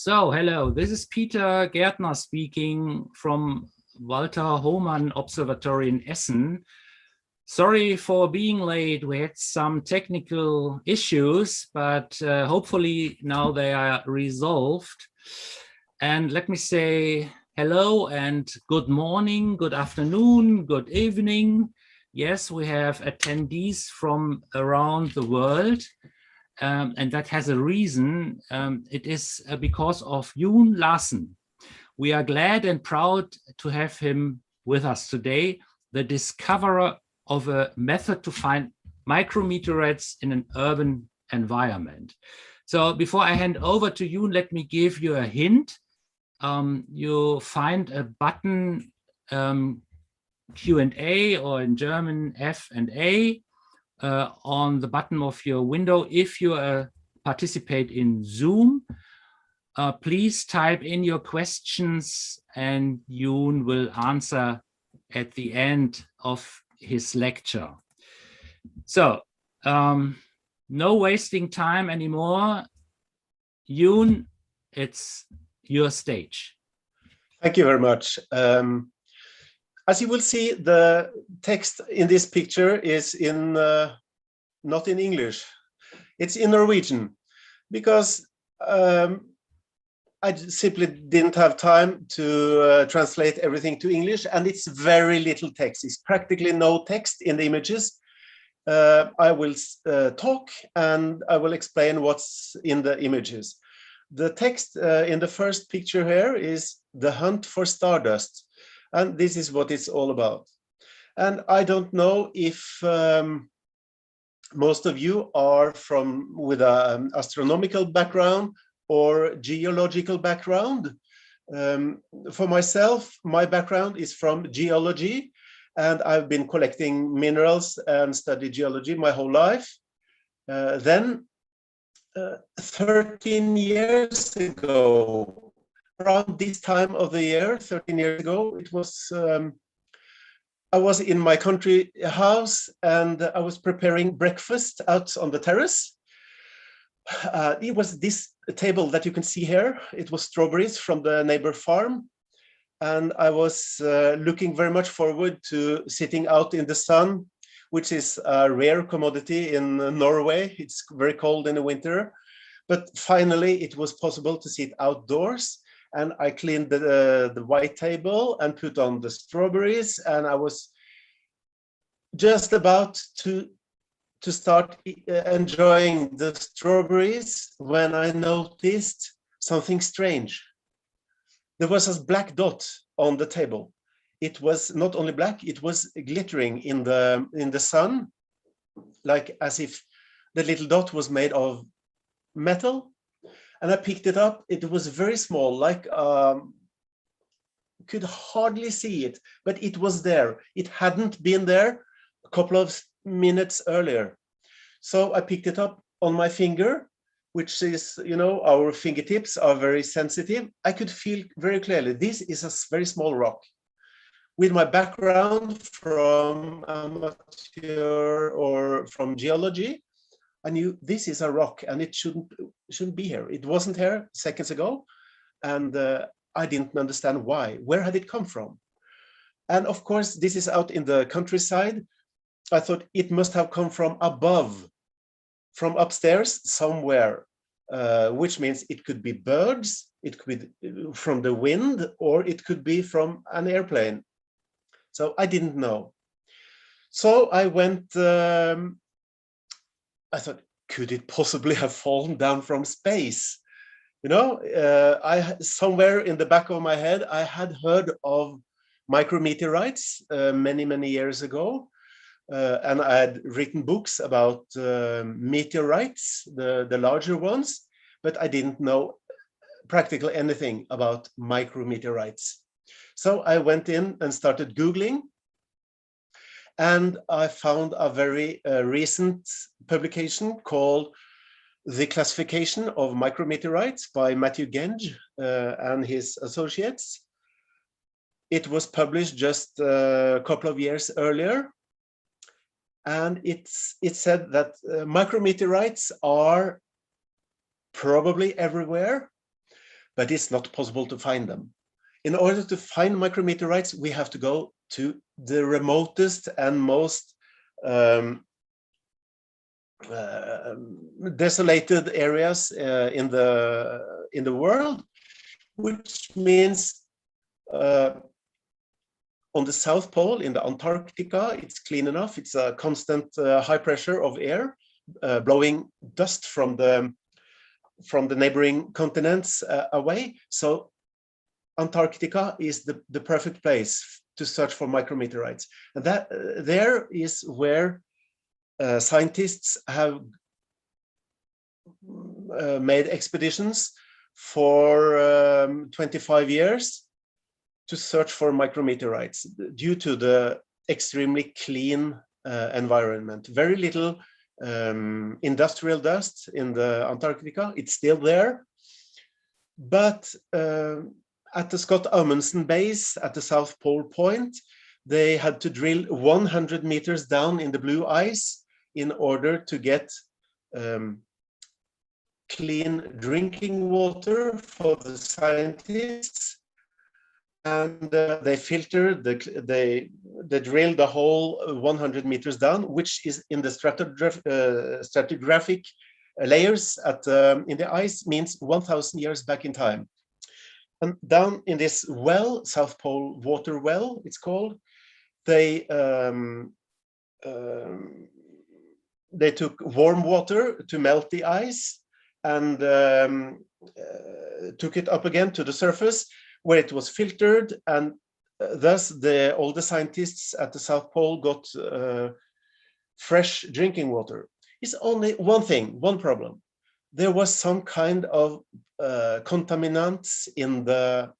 So, hello, this is Peter Gärtner speaking from Walter Hohmann Observatory in Essen. Sorry for being late. We had some technical issues, but hopefully now they are resolved. And let me say hello and good morning, good afternoon, good evening. Yes, we have attendees from around the world. And that has a reason. It is because of Jon Larsen. We are glad and proud to have him with us today, the discoverer of a method to find micrometeorites in an urban environment. So before I hand over to Jon, let me give you a hint. You'll find a button Q&A, or in German F and A, on the bottom of your window. If you participate in Zoom, please type in your questions and Jon will answer at the end of his lecture. So no wasting time anymore. Jon, it's your stage. Thank you very much. As you will see, the text in this picture is not in English. It's in Norwegian, because I simply didn't have time to translate everything to English, and it's very little text. It's practically no text in the images. I will talk and I will explain what's in the images. The text in the first picture here is "The Hunt for Stardust." And this is what it's all about. And I don't know if most of you are with an astronomical background or geological background. For myself, my background is from geology, and I've been collecting minerals and studied geology my whole life. Then 13 years ago, around this time of the year, 13 years ago, it was, I was in my country house and I was preparing breakfast out on the terrace. It was this table that you can see here. It was strawberries from the neighbor farm. And I was looking very much forward to sitting out in the sun, which is a rare commodity in Norway. It's very cold in the winter. But finally, it was possible to sit outdoors. And I cleaned the white table and put on the strawberries, and I was just about to start enjoying the strawberries when I noticed something strange. There was a black dot on the table. It was not only black, it was glittering in the sun, like as if the little dot was made of metal. And I picked it up. It was very small, like could hardly see it, but it was there. It hadn't been there a couple of minutes earlier. So I picked it up on my finger, which is, you know, our fingertips are very sensitive. I could feel very clearly, this is a very small rock. With my background from amateur or from geology, I knew this is a rock and it shouldn't be here. It wasn't here seconds ago, and I didn't understand why. Where had it come from? And of course, this is out in the countryside. I thought it must have come from above, from upstairs somewhere, which means it could be birds, it could be from the wind, or it could be from an airplane. So I didn't know. So I went. I thought, could it possibly have fallen down from space? You know, somewhere in the back of my head, I had heard of micrometeorites many years ago. And I had written books about meteorites, the larger ones, but I didn't know practically anything about micrometeorites. So I went in and started Googling. And I found a very recent publication called The Classification of Micrometeorites by Matthew Genge and his associates. It was published just a couple of years earlier. And it said that micrometeorites are probably everywhere, but it's not possible to find them. In order to find micrometeorites, we have to go to the remotest and most desolated areas in the world, which means on the South Pole, in the Antarctica, it's clean enough. It's a constant high pressure of air blowing dust from the neighboring continents away. So Antarctica is the perfect place to search for micrometeorites. And that there is where scientists have made expeditions for 25 years to search for micrometeorites due to the extremely clean environment. Very little industrial dust in the Antarctica. It's still there. But at the Scott Amundsen base at the South Pole Point, they had to drill 100 meters down in the blue ice in order to get clean drinking water for the scientists. And they filtered, they drilled the whole 100 meters down, which is in the stratigraphic layers in the ice, means 1,000 years back in time. And down in this well, South Pole water well, it's called, they took warm water to melt the ice and took it up again to the surface, where it was filtered, and thus all the scientists at the South Pole got fresh drinking water. It's only one thing, one problem. There was some kind of contaminants in the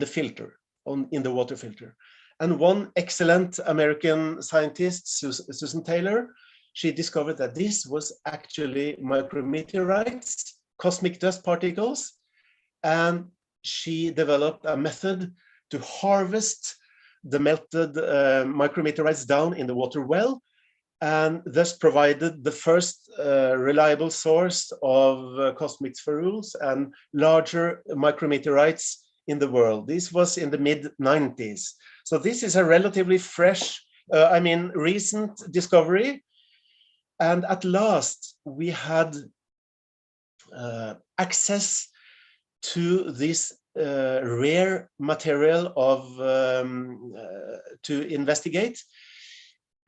filter, in the water filter. And one excellent American scientist, Susan Taylor, she discovered that this was actually micrometeorites, cosmic dust particles, and she developed a method to harvest the melted micrometeorites down in the water well, and thus provided the first reliable source of cosmic spherules and larger micrometeorites in the world. This was in the mid-90s. So this is a relatively fresh, recent discovery. And at last, we had access to this rare material to investigate.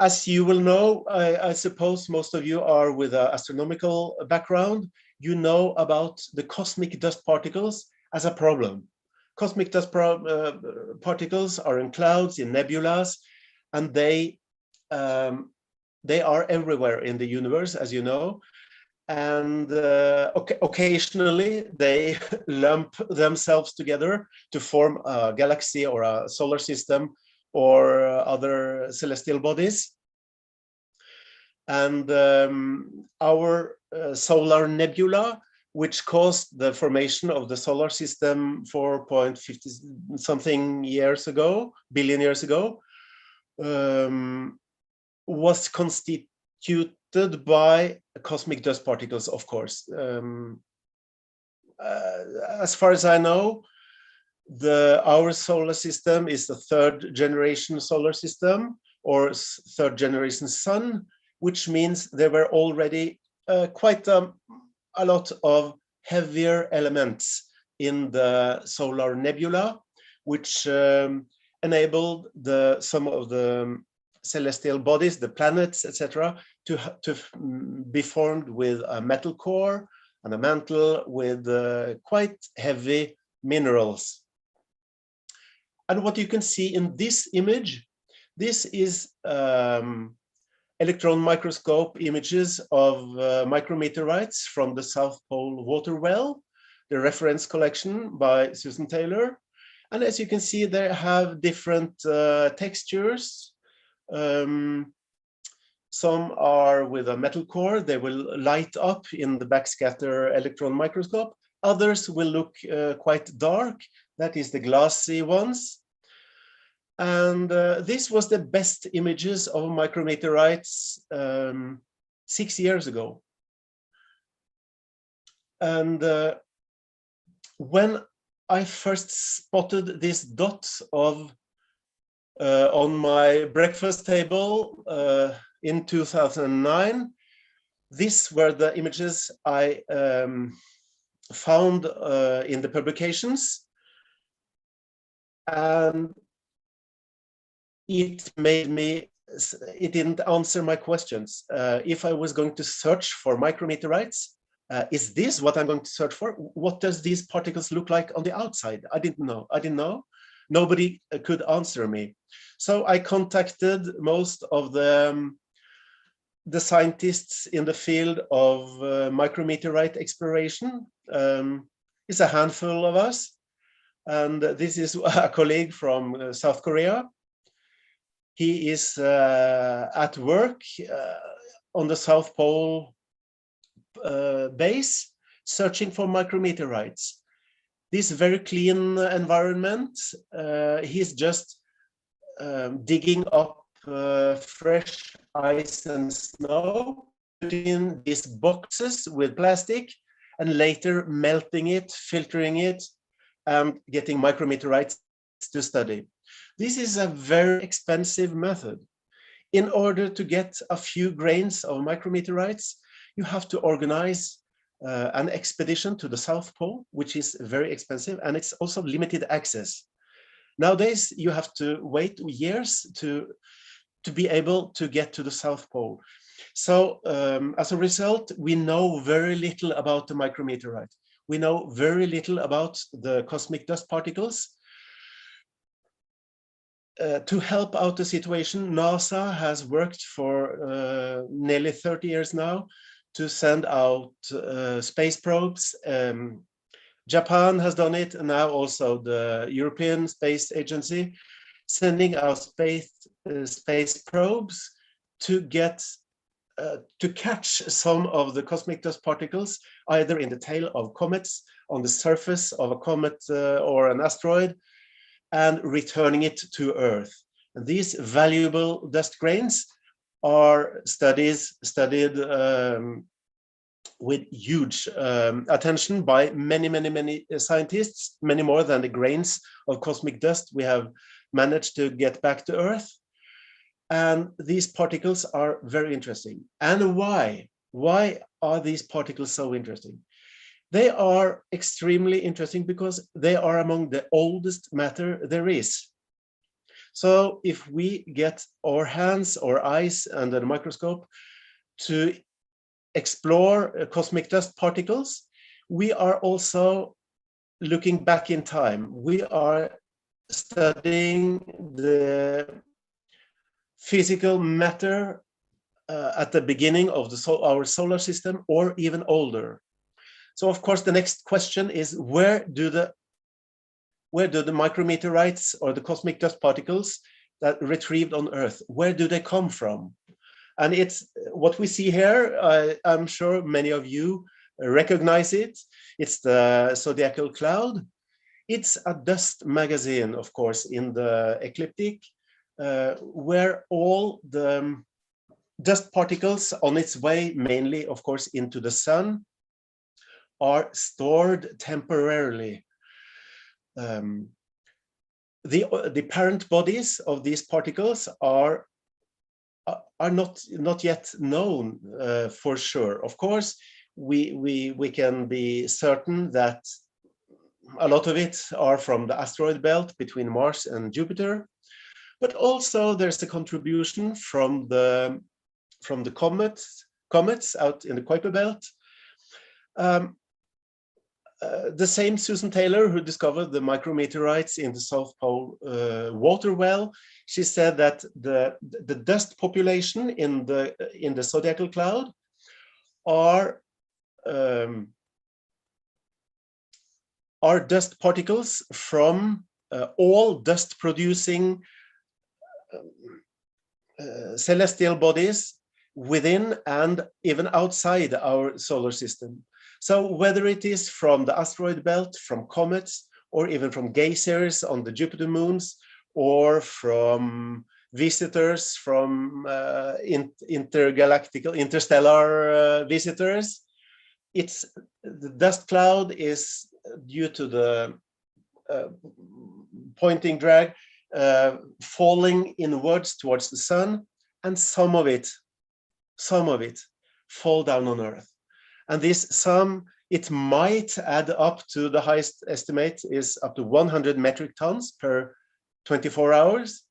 As you will know, I suppose most of you are with an astronomical background, you know about the cosmic dust particles as a problem. Cosmic dust particles are in clouds, in nebulas, and they are everywhere in the universe, as you know. And occasionally they lump themselves together to form a galaxy or a solar system or other celestial bodies. And our solar nebula, which caused the formation of the solar system 4.50 something billion years ago, was constituted by cosmic dust particles, of course. As far as I know, our solar system is the third generation solar system, or third generation sun, which means there were already quite a lot of heavier elements in the solar nebula, which enabled some of the celestial bodies, the planets, etc., to be formed with a metal core and a mantle with quite heavy minerals. And what you can see in this image, this is electron microscope images of micrometeorites from the South Pole water well, the reference collection by Susan Taylor. And as you can see, they have different textures. Some are with a metal core, they will light up in the backscatter electron microscope. Others will look quite dark, that is the glassy ones. And this was the best images of micrometeorites 6 years ago. And when I first spotted this dot on my breakfast table in 2009, these were the images I found in the publications, and it didn't answer my questions. If I was going to search for micrometeorites, is this what I'm going to search for? What does these particles look like on the outside? I didn't know. Nobody could answer me. So I contacted most of the scientists in the field of micrometeorite exploration. It's a handful of us. And this is a colleague from South Korea. He is at work on the South Pole base, searching for micrometeorites. This very clean environment, he's just digging up fresh ice and snow, putting in these boxes with plastic, and later melting it, filtering it, and getting micrometeorites to study. This is a very expensive method. In order to get a few grains of micrometeorites, you have to organize an expedition to the South Pole, which is very expensive, and it's also limited access. Nowadays, you have to wait years to be able to get to the South Pole. So as a result, we know very little about the micrometeorite. We know very little about the cosmic dust particles. To help out the situation, NASA has worked for nearly 30 years now to send out space probes. Japan has done it, and now also the European Space Agency, sending out space probes to get to catch some of the cosmic dust particles, either in the tail of comets, on the surface of a comet or an asteroid, and returning it to Earth. And these valuable dust grains are studied with huge attention by many scientists, many more than the grains of cosmic dust we have managed to get back to Earth. And these particles are very interesting. And why? Why are these particles so interesting? They are extremely interesting because they are among the oldest matter there is. So if we get our hands or eyes under the microscope to explore cosmic dust particles, we are also looking back in time. We are studying the physical matter at the beginning of our solar system, or even older. So of course, the next question is, where do the micrometeorites or the cosmic dust particles that retrieved on Earth, where do they come from? And it's what we see here. I'm sure many of you recognize it. It's the zodiacal cloud. It's a dust magazine, of course, in the ecliptic, where all the dust particles on its way, mainly, of course, into the sun, are stored temporarily. The parent bodies of these particles are not yet known for sure. Of course, we can be certain that a lot of it are from the asteroid belt between Mars and Jupiter, but also there's a contribution from the comets out in the Kuiper belt. The same Susan Taylor, who discovered the micrometeorites in the South Pole water well, she said that the dust population in the zodiacal cloud are dust particles from all dust-producing celestial bodies within and even outside our solar system. So whether it is from the asteroid belt, from comets, or even from geysers on the Jupiter moons, or from visitors from interstellar visitors, the dust cloud is due to the pointing drag falling inwards towards the sun, and some of it fall down on Earth. And this sum, it might add up to, the highest estimate is up to 100 metric tons per 24 hours,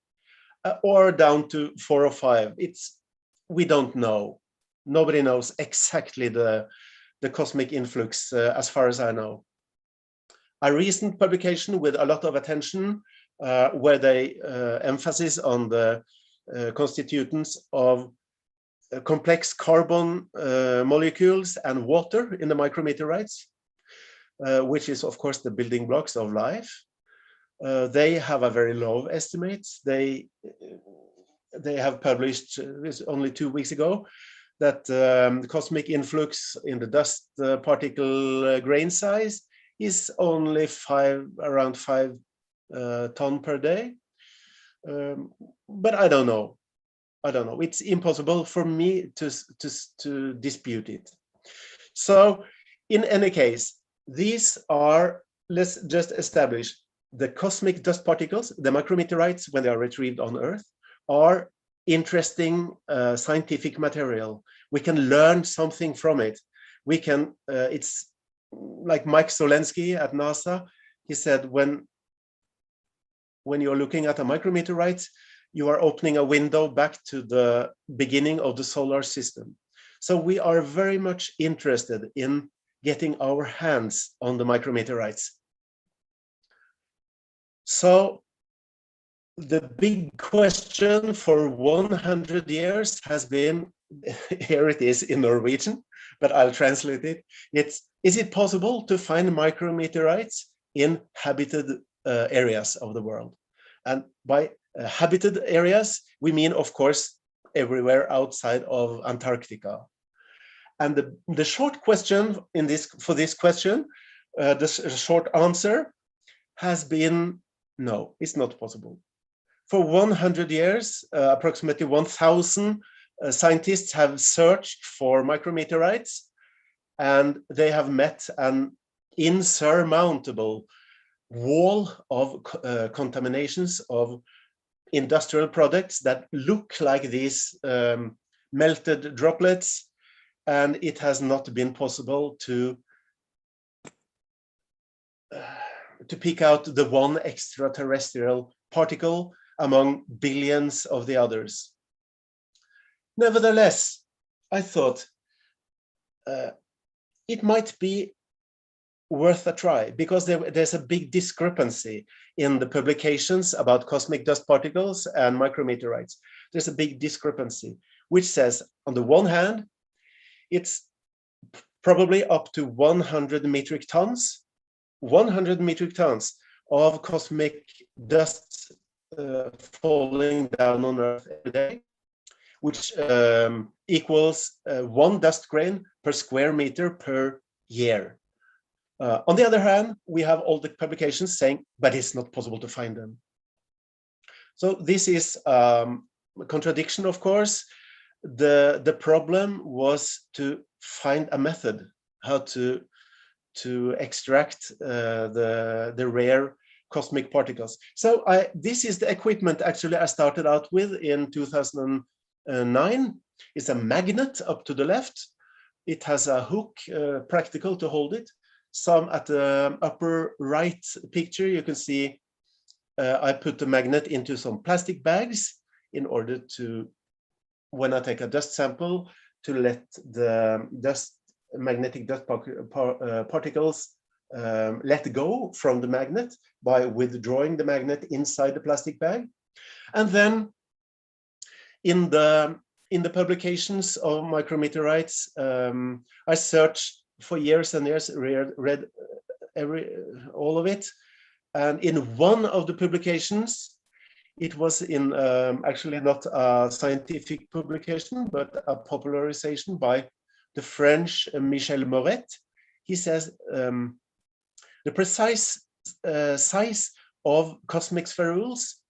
or down to 4 or 5. We don't know. Nobody knows exactly the cosmic influx, as far as I know. A recent publication with a lot of attention, where they emphasize on the constituents of complex carbon molecules and water in the micrometeorites, which is of course the building blocks of life. They have a very low estimate. They have published only 2 weeks ago that the cosmic influx in the dust particle grain size is only around 5 ton per day. But I don't know. It's impossible for me to dispute it. So in any case, these are, let's just establish, the cosmic dust particles, the micrometeorites, when they are retrieved on Earth, are interesting scientific material. We can learn something from it. We can, it's like Mike Solensky at NASA, he said, when you're looking at a micrometeorite, you are opening a window back to the beginning of the solar system. So we are very much interested in getting our hands on the micrometeorites. So the big question for 100 years has been, here it is in Norwegian, but I'll translate it. Is it possible to find micrometeorites in habited areas of the world? And by habited areas, we mean, of course, everywhere outside of Antarctica. And the short question for this question, the short answer has been no, it's not possible. For 100 years, approximately 1,000 scientists have searched for micrometeorites, and they have met an insurmountable wall of contaminations of industrial products that look like these melted droplets, and it has not been possible to pick out the one extraterrestrial particle among billions of the others. Nevertheless, I thought it might be worth a try, because there's a big discrepancy in the publications about cosmic dust particles and micrometeorites. There's a big discrepancy, which says, on the one hand, it's probably up to 100 metric tons of cosmic dust falling down on Earth every day, which equals 1 dust grain per square meter per year. On the other hand, we have all the publications saying, but it's not possible to find them. So this is a contradiction, of course. The problem was to find a method how to extract the rare cosmic particles. So this is the equipment actually I started out with in 2009. It's a magnet up to the left. It has a hook, practical to hold it. Some at the upper right picture, you can see I put the magnet into some plastic bags in order to, when I take a dust sample, to let the magnetic dust particles let go from the magnet by withdrawing the magnet inside the plastic bag. And then in the publications of micrometeorites, I searched for years and years, read all of it. And in one of the publications, it was in actually not a scientific publication, but a popularization by the French Michel Moret. He says the precise size of cosmic spherules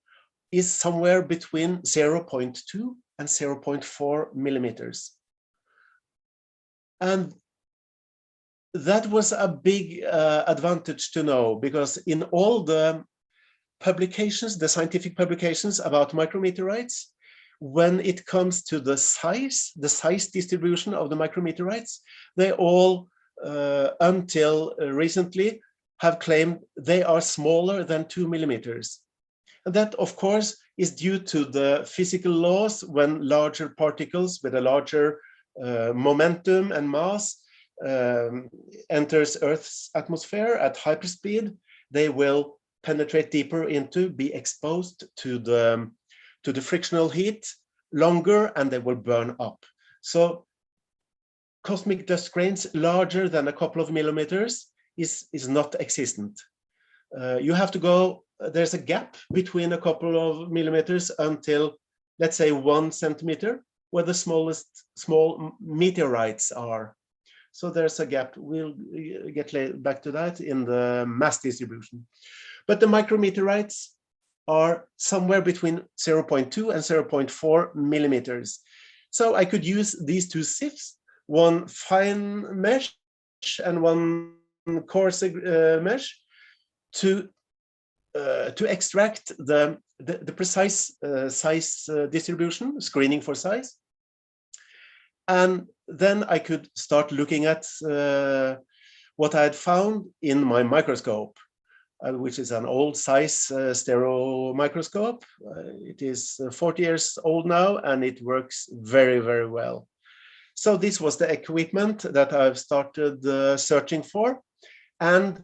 is somewhere between 0.2 and 0.4 millimeters. And that was a big advantage to know, because in all the publications, the scientific publications about micrometeorites, when it comes to the size distribution of the micrometeorites, they all, until recently, have claimed they are smaller than 2 millimeters. And that, of course, is due to the physical laws. When larger particles with a larger momentum and mass enters Earth's atmosphere at hyperspeed, they will penetrate deeper into, be exposed to the frictional heat longer, and they will burn up. So cosmic dust grains larger than a couple of millimeters is not existent. You have to go, there's a gap between a couple of millimeters until, let's say, 1 centimeter, where the small meteorites are. So there's a gap. We'll get back to that in the mass distribution. But the micrometeorites are somewhere between 0.2 and 0.4 millimeters. So I could use these two sieves, one fine mesh and one coarse mesh, to extract the precise size distribution, screening for size. And then I could start looking at what I had found in my microscope, which is an old size stereo microscope. It is 40 years old now, and it works very, very well. So this was the equipment that I've started searching for. And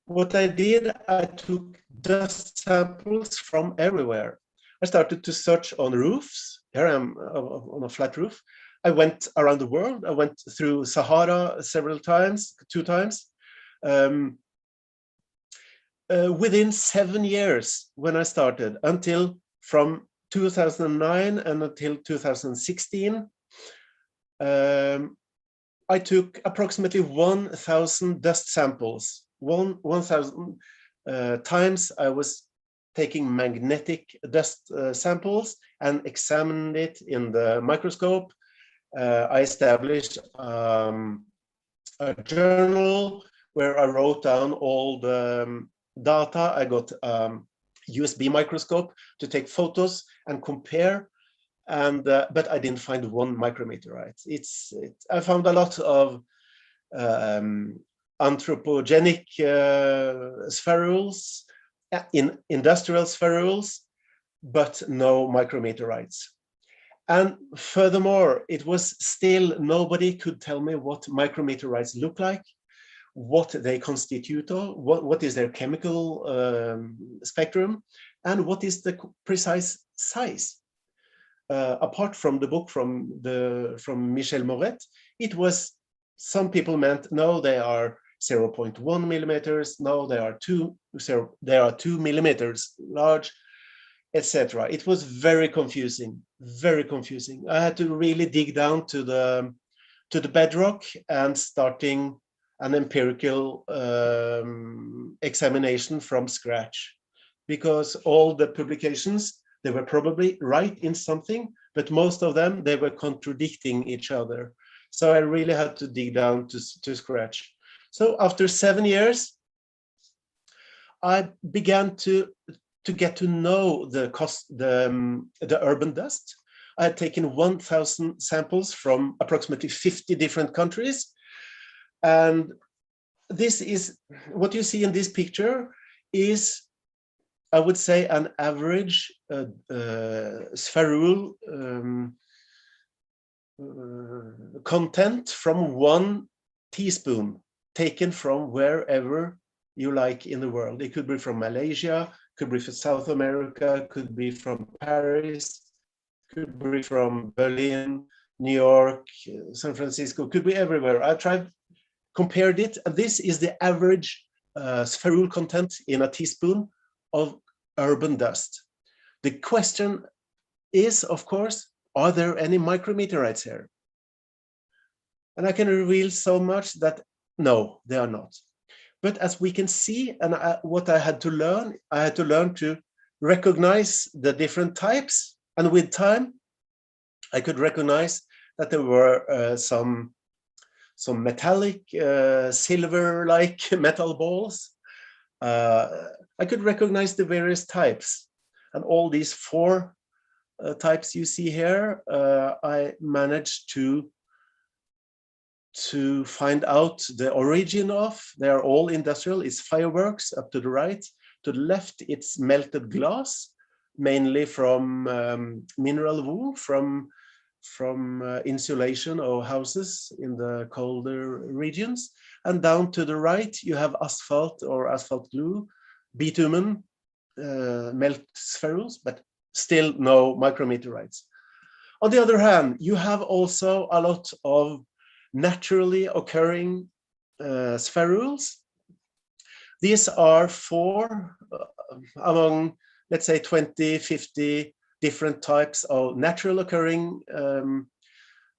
what I did, I took dust samples from everywhere. I started to search on roofs. Here I am on a flat roof. I went around the world. I went through Sahara several times, 2 times. Within 7 years, when I started, until from 2009 and until 2016, I took approximately 1,000 dust samples. 1,000 times I was taking magnetic dust samples and examined it in the microscope. I established a journal where I wrote down all the data. I got USB microscope to take photos and compare, and but I didn't find one micrometeorite. I found a lot of anthropogenic spherules, in industrial spherules, but no micrometeorites. And furthermore, it was still, nobody could tell me what micrometeorites look like, what they constitute of, what is their chemical spectrum, and what is the precise size. Apart from the book from Michel Moret, it was, some people meant, no, they are 0.1 millimeters, no, they are 2 millimeters large, etc. It was very confusing, very confusing. I had to really dig down to the bedrock and starting an empirical examination from scratch, because all the publications, they were probably right in something, but most of them, they were contradicting each other. So I really had to dig down to scratch. So after 7 years, I began to get to know the urban dust. I had taken 1,000 samples from approximately 50 different countries. And this is, what you see in this picture is, I would say, an average spherule content from 1 teaspoon, taken from wherever you like in the world. It could be from Malaysia, could be from South America, could be from Paris, could be from Berlin, New York, San Francisco, could be everywhere. I compared it, and this is the average spherule content in a teaspoon of urban dust. The question is, of course, are there any micrometeorites here? And I can reveal so much that no, they are not. But as we can see, and what I had to learn to recognize the different types. And with time, I could recognize that there were some some metallic, silver-like metal balls. I could recognize the various types, and all these four types you see here, I managed to find out the origin of. They are all industrial. It's fireworks up to the right. To the left, it's melted glass, mainly from mineral wool, from insulation of houses in the colder regions. And down to the right, you have asphalt or asphalt glue, bitumen, melt spherules, but still no micrometeorites. On the other hand, you have also a lot of naturally occurring spherules. These are four among, let's say, 20, 50 different types of natural occurring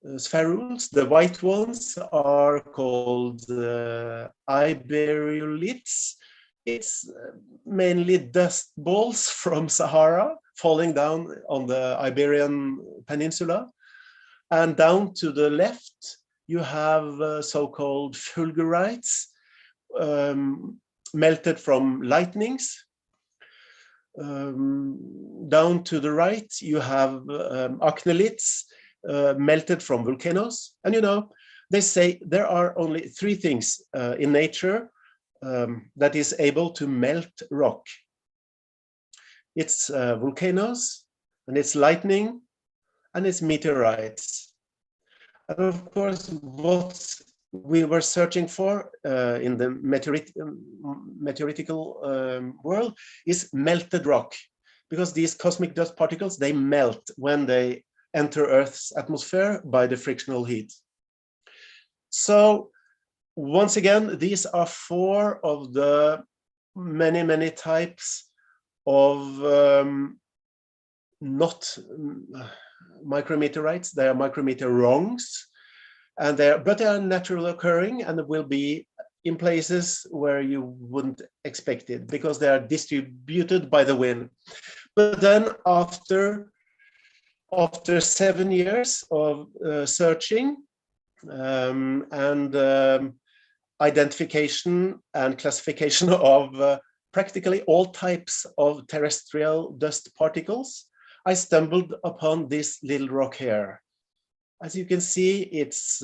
spherules. The white ones are called iberoliths. It's mainly dust balls from Sahara falling down on the Iberian Peninsula. And down to the left, you have so-called fulgurites, melted from lightnings. Down to the right, you have acneliths, melted from volcanoes. And you know, they say there are only three things in nature that is able to melt rock. It's volcanoes, and it's lightning, and it's meteorites. And of course, what we were searching for in the meteoritical world is melted rock, because these cosmic dust particles, they melt when they enter Earth's atmosphere by the frictional heat. So once again, these are four of the many, many types of not micrometeorites. They are micrometer wrongs, and but they are naturally occurring, and will be in places where you wouldn't expect it, because they are distributed by the wind. But then after 7 years of searching and identification and classification of practically all types of terrestrial dust particles, I stumbled upon this little rock here. As you can see, it's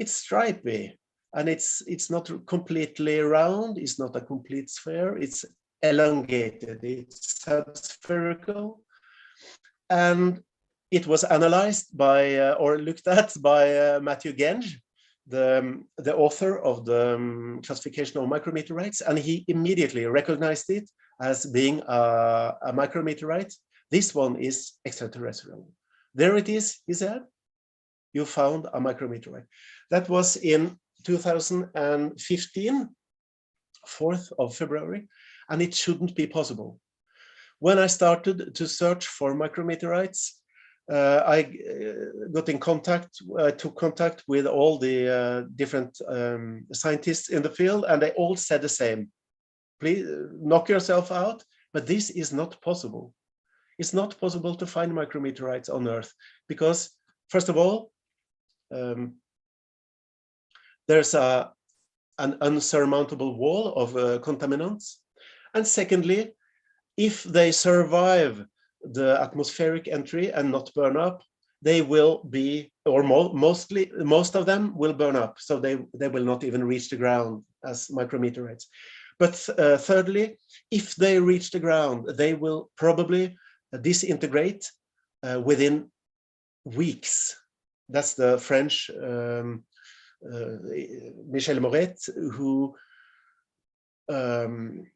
stripy, and it's not completely round. It's not a complete sphere. It's elongated. It's spherical, and it was analyzed by or looked at by Matthew Genge, the author of the classification of micrometeorites, and he immediately recognized it as being a micrometeorite. This one is extraterrestrial. There it is, he said. You found a micrometeorite. That was in 2015, 4th of February, and it shouldn't be possible. When I started to search for micrometeorites, I got in contact, took contact with all the different scientists in the field, and they all said the same. Please knock yourself out, but this is not possible. It's not possible to find micrometeorites on Earth because, first of all, there's an unsurmountable wall of contaminants. And secondly, if they survive the atmospheric entry and not burn up, they will be, or most of them will burn up. So they will not even reach the ground as micrometeorites. But thirdly, if they reach the ground, they will probably disintegrate within weeks. That's the French Michel Moret, who heard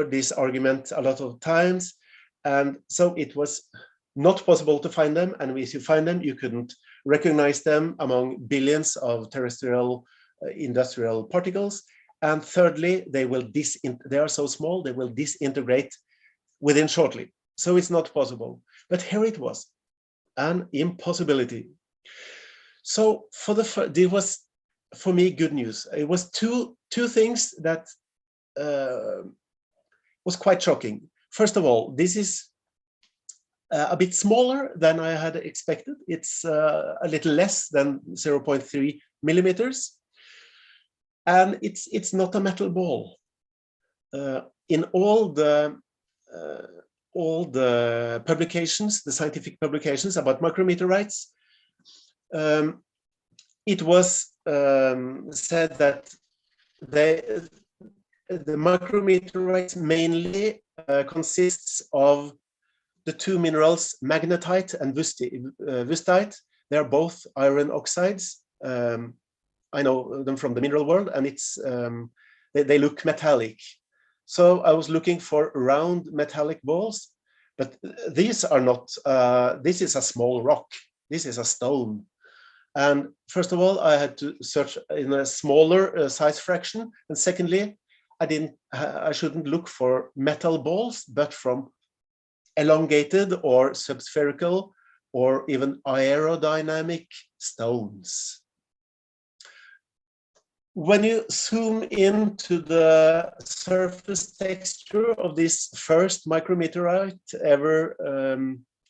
this argument a lot of times. And so it was not possible to find them. And if you find them, you couldn't recognize them among billions of terrestrial industrial particles. And thirdly, they are so small, they will disintegrate within shortly. So it's not possible. But here it was, an impossibility. So it was, for me, good news. It was two things that was quite shocking. First of all, this is a bit smaller than I had expected. It's a little less than 0.3 millimeters. And it's not a metal ball. In all the publications, the scientific publications about micrometeorites, it was said that the micrometeorites mainly consists of the two minerals magnetite and wüstite. They are both iron oxides. I know them from the mineral world, and it's they look metallic. So I was looking for round metallic balls, but these are not. This is a small rock. This is a stone. And first of all, I had to search in a smaller size fraction, and secondly, I shouldn't look for metal balls, but from elongated or subspherical or even aerodynamic stones. When you zoom into the surface texture of this first micrometeorite ever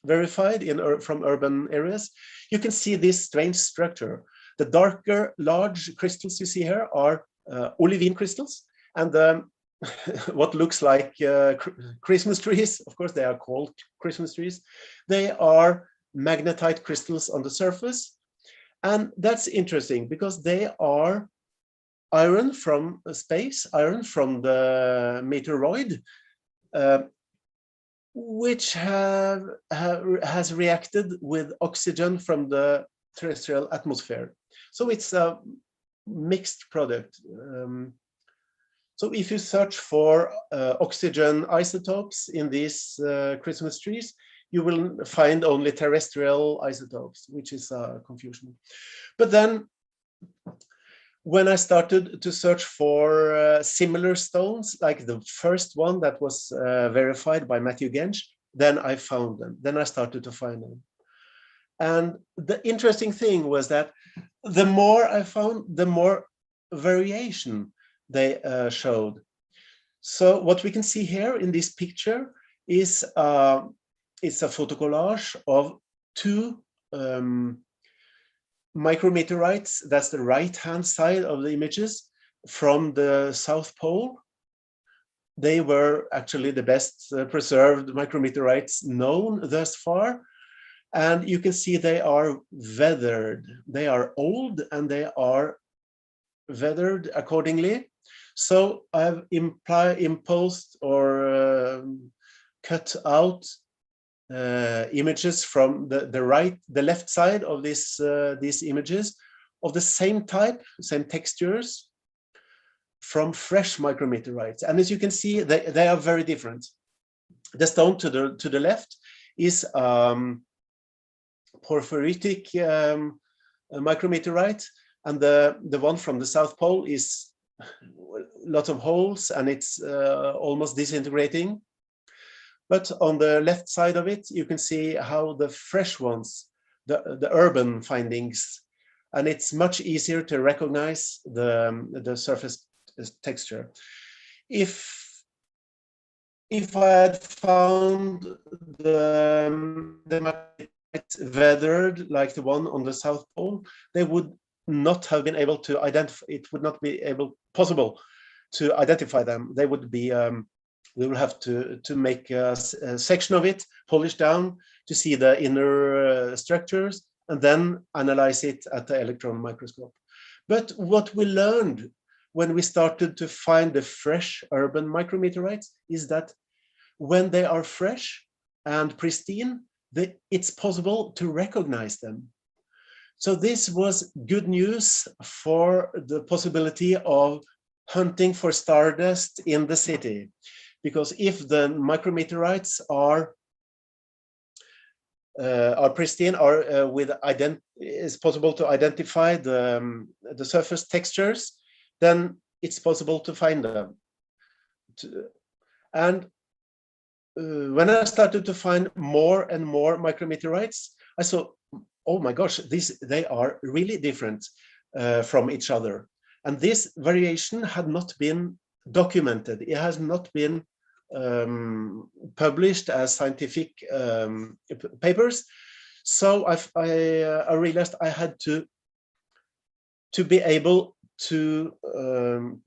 verified from urban areas, you can see this strange structure. The darker, large crystals you see here are olivine crystals, and what looks like Christmas trees, of course they are called Christmas trees, they are magnetite crystals on the surface. And that's interesting because they are iron from space, iron from the meteoroid, which has reacted with oxygen from the terrestrial atmosphere. So it's a mixed product. So if you search for oxygen isotopes in these Christmas trees, you will find only terrestrial isotopes, which is a confusion. But then when I started to search for similar stones, like the first one that was verified by Matthew Gensch, then I found them. Then I started to find them. And the interesting thing was that the more I found, the more variation they showed. So what we can see here in this picture is it's a photo collage of two micrometeorites. That's the right-hand side of the images from the South Pole. They were actually the best preserved micrometeorites known thus far. And you can see they are weathered. They are old and they are weathered accordingly. So I've imposed or cut out images from the left side of these images of the same type, same textures from fresh micrometeorites. And as you can see, they are very different. The stone to the left is porphyritic micrometeorite, and the one from the South Pole is lots of holes and it's almost disintegrating. But on the left side of it, you can see how the fresh ones, the urban findings, and it's much easier to recognize the surface texture. If I had found the weathered like the one on the South Pole, they would not have been able to identify. It would not be possible to identify them. They would be. We will have to make a section of it, polish down to see the inner structures, and then analyze it at the electron microscope. But what we learned when we started to find the fresh urban micrometeorites is that when they are fresh and pristine, it's possible to recognize them. So this was good news for the possibility of hunting for stardust in the city. Because if the micrometeorites are pristine, it's possible to identify the surface textures, then it's possible to find them. And when I started to find more and more micrometeorites, I saw, oh my gosh, they are really different from each other. And this variation had not been documented. It has not been published as scientific papers. So I realized I had to be able to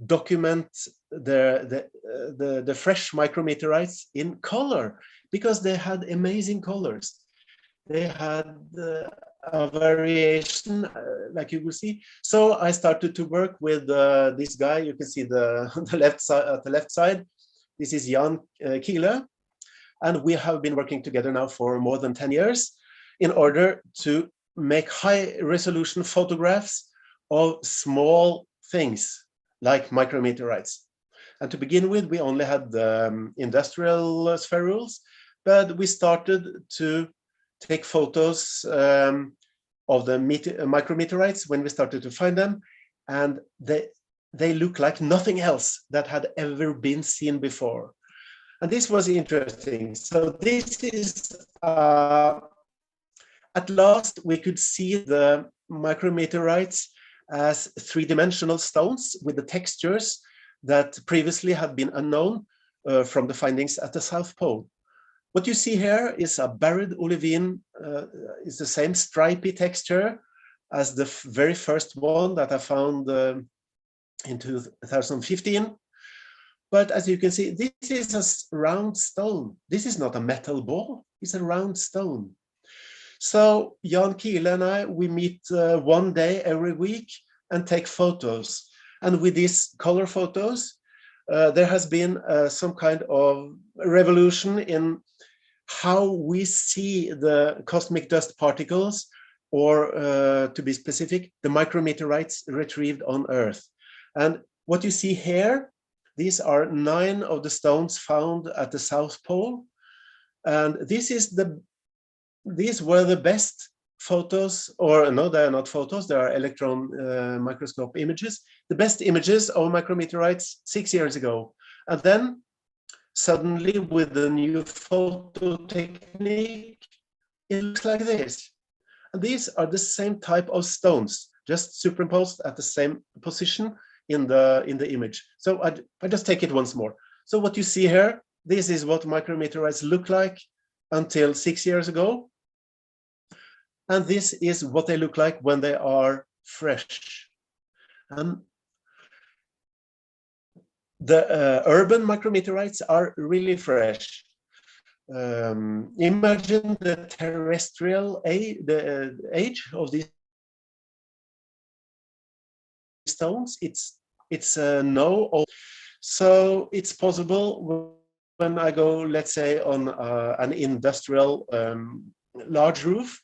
document the fresh micrometeorites in color, because they had amazing colors. They had a variation, like you will see. So I started to work with this guy. You can see the left side at the left side. This is Jan Kiele, and we have been working together now for more than 10 years in order to make high-resolution photographs of small things like micrometeorites. And to begin with, we only had the industrial spherules, but we started to take photos of the micrometeorites when we started to find them, and they look like nothing else that had ever been seen before. And this was interesting. So this is, at last, we could see the micrometeorites as three-dimensional stones with the textures that previously had been unknown from the findings at the South Pole. What you see here is a buried olivine. It's the same stripy texture as the very first one that I found in 2015. But as you can see, this is a round stone. This is not a metal ball, it's a round stone. So Jan Kiele and I, we meet one day every week and take photos. And with these color photos, there has been some kind of revolution in how we see the cosmic dust particles, or to be specific, the micrometeorites retrieved on Earth. And what you see here, these are 9 of the stones found at the South Pole. And these were the best photos, or no, they are not photos, they are electron microscope images, the best images of micrometeorites 6 years ago. And then suddenly, with the new photo technique, it looks like this. And these are the same type of stones, just superimposed at the same position in the image. So I just take it once more. So what you see here, this is what micrometeorites look like until 6 years ago. And this is what they look like when they are fresh. And the urban micrometeorites are really fresh. Imagine the terrestrial the age of these stones. It's no. So it's possible when I go, let's say, on an industrial large roof,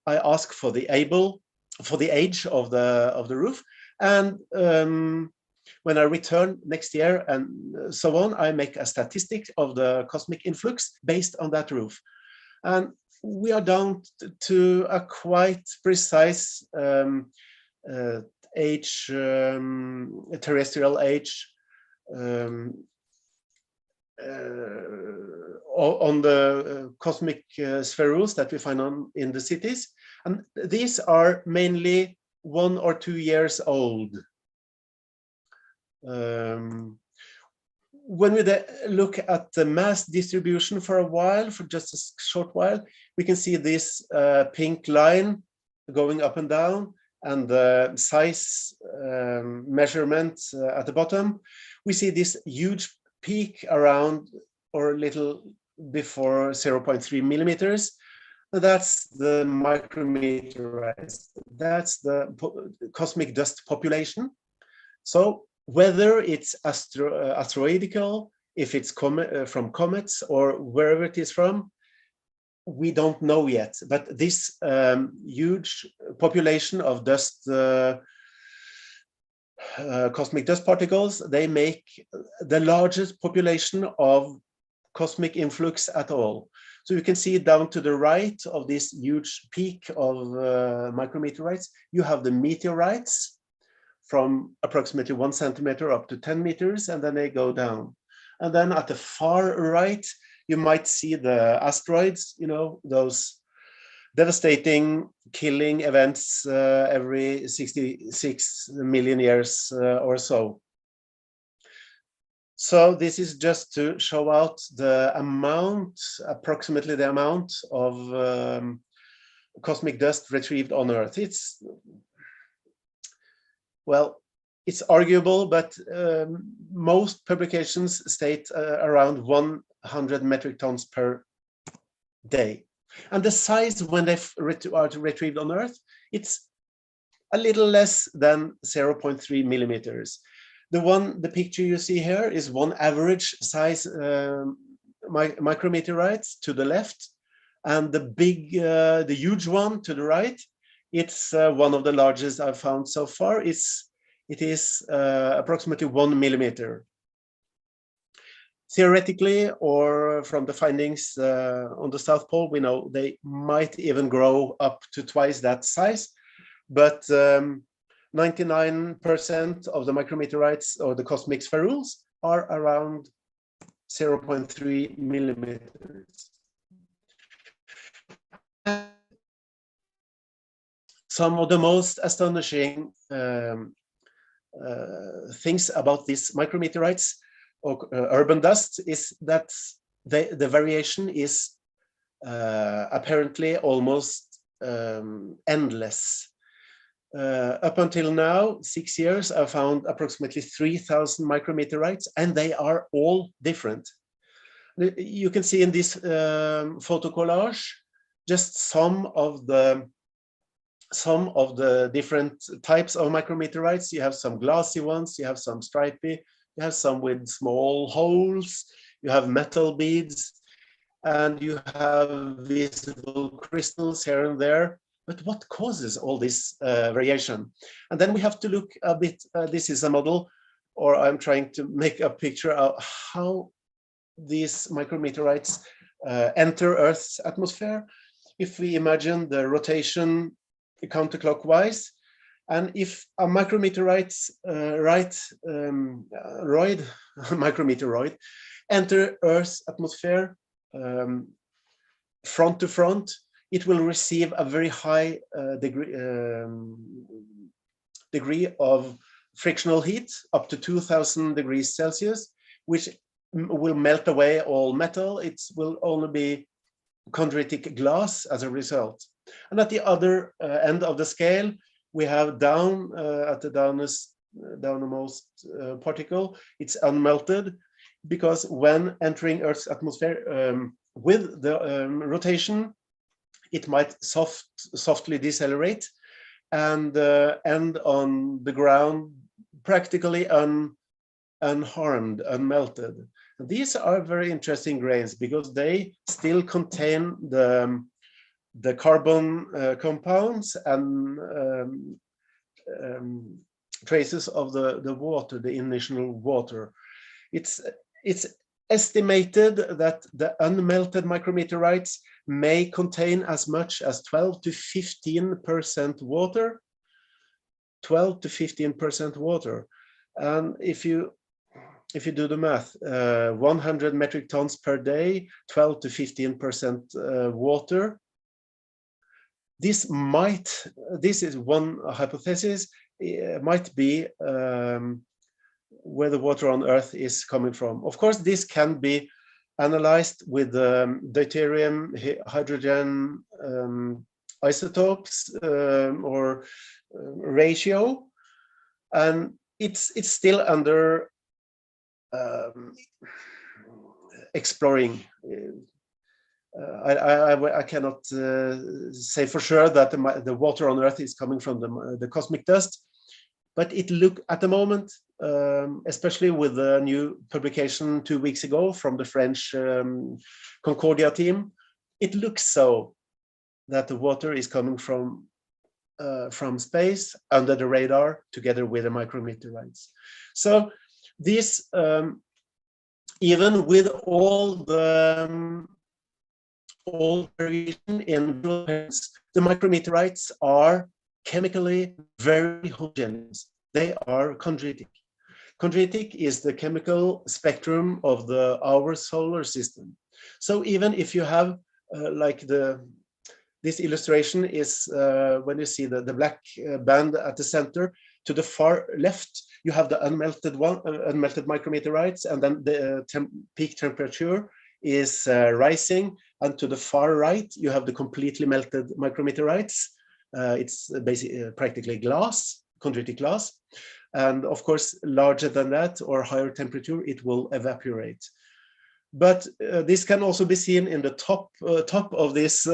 I ask for the age of the roof, and when I return next year and so on, I make a statistic of the cosmic influx based on that roof. And we are down to a quite precise age, terrestrial age, on the cosmic spherules that we find in the cities. And these are mainly 1 or 2 years old. When we look at the mass distribution for a while, for just a short while, we can see this pink line going up and down, and the size measurement at the bottom. We see this huge peak around or a little before 0.3 millimeters. That's the micrometeorites. That's the cosmic dust population. So whether it's asteroidal, if it's from comets or wherever it is from, we don't know yet. But this huge population of dust, cosmic dust particles, they make the largest population of cosmic influx at all. So you can see down to the right of this huge peak of micrometeorites, you have the meteorites from approximately 1 centimeter up to 10 meters, and then they go down. And then at the far right, you might see the asteroids, you know, those devastating killing events every 66 million years or so. So this is just to show out the amount, approximately the amount of cosmic dust retrieved on Earth. It's, well, it's arguable, but most publications state around 100 metric tons per day. And the size when they are retrieved on Earth, it's a little less than 0.3 millimeters. The picture you see here is one average size micrometeorite to the left, and the huge one to the right. It's one of the largest I've found so far. It is approximately 1 millimeter. Theoretically, or from the findings on the South Pole, we know they might even grow up to twice that size, but 99% of the micrometeorites or the cosmic spherules are around 0.3 millimeters. Some of the most astonishing things about these micrometeorites or urban dust is that the variation is apparently almost endless. Up until now, 6 years, I've found approximately 3,000 micrometeorites, and they are all different. You can see in this photo collage just some of the different types of micrometeorites. You have some glassy ones, you have some stripy, you have some with small holes, you have metal beads, and you have visible crystals here and there. But what causes all this variation? And then we have to look a bit, this is a model, or I'm trying to make a picture of how these micrometeorites enter Earth's atmosphere. If we imagine the rotation counterclockwise, and if a micrometeoroid enter Earth's atmosphere front to front, it will receive a very high degree of frictional heat, up to 2000 degrees Celsius, which will melt away all metal. It will only be chondritic glass as a result. And at the other end of the scale, we have down at the downmost particle, it's unmelted, because when entering Earth's atmosphere with the rotation, it might softly decelerate and end on the ground practically unharmed, unmelted. These are very interesting grains because they still contain the carbon compounds and traces of the water, the initial water. It's estimated that the unmelted micrometeorites may contain as much as 12 to 15% water. 12 to 15% water. And if you do the math, 100 metric tons per day, 12 to 15% water. This is one hypothesis, might be where the water on Earth is coming from. Of course, this can be analyzed with deuterium hydrogen isotopes or ratio, and it's still under exploring. I cannot say for sure that the water on Earth is coming from the cosmic dust, but it look at the moment, especially with the new publication 2 weeks ago from the French Concordia team, it looks so that the water is coming from space under the radar together with the micrometeorites. So this, even with all variation in the micrometeorites are chemically very homogeneous. They are chondritic. Chondritic is the chemical spectrum of our solar system. So even if you have like this illustration is when you see the black band at the center, to the far left, you have the unmelted unmelted micrometeorites, and then the peak temperature is rising. And to the far right, you have the completely melted micrometeorites. It's basically practically glass, chondritic glass. And of course, larger than that or higher temperature, it will evaporate. But this can also be seen in the top of this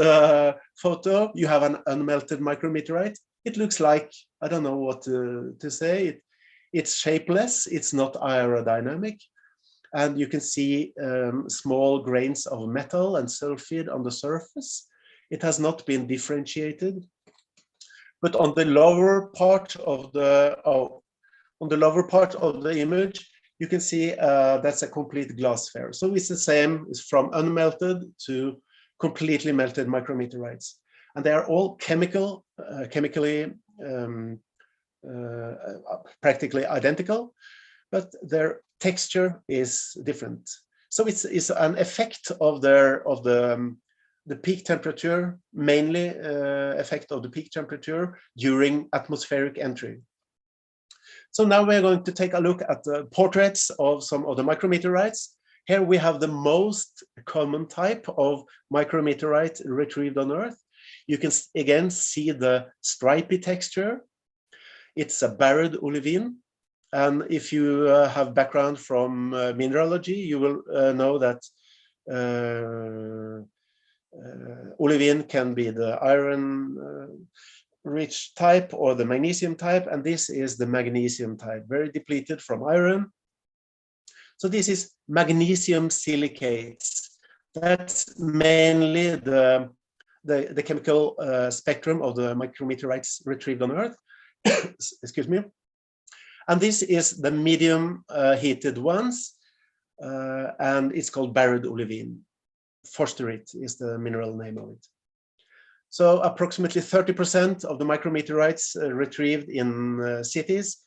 photo. You have an unmelted micrometeorite. It looks like, I don't know what to say. It's shapeless. It's not aerodynamic. And you can see small grains of metal and sulfide on the surface. It has not been differentiated. But on the lower part of the image, you can see that's a complete glass sphere. So it's the same, it's from unmelted to completely melted micrometeorites. And they are all chemically practically identical, but their texture is different. So it's an effect of the peak temperature, mainly effect of the peak temperature during atmospheric entry. So now we're going to take a look at the portraits of some of the micrometeorites. Here we have the most common type of micrometeorite retrieved on Earth. You can again see the stripy texture. It's a barred olivine. And if you have background from mineralogy, you will know that olivine can be the iron rich type or the magnesium type, and this is the magnesium type, very depleted from iron. So this is magnesium silicates. That's mainly the chemical spectrum of the micrometeorites retrieved on Earth. Excuse me. And this is the medium heated ones, and it's called barred olivine. Forsterite is the mineral name of it. So approximately 30% of the micrometeorites retrieved in cities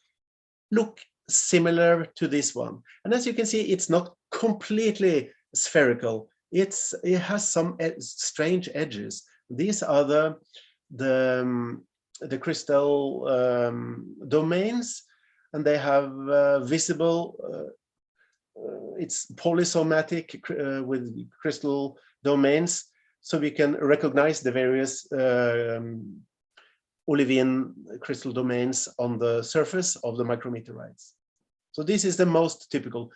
look similar to this one. And as you can see, it's not completely spherical. It has some strange edges. These are the crystal domains, and they have visible, it's polysomatic with crystal domains, so we can recognize the various olivine crystal domains on the surface of the micrometeorites. So this is the most typical.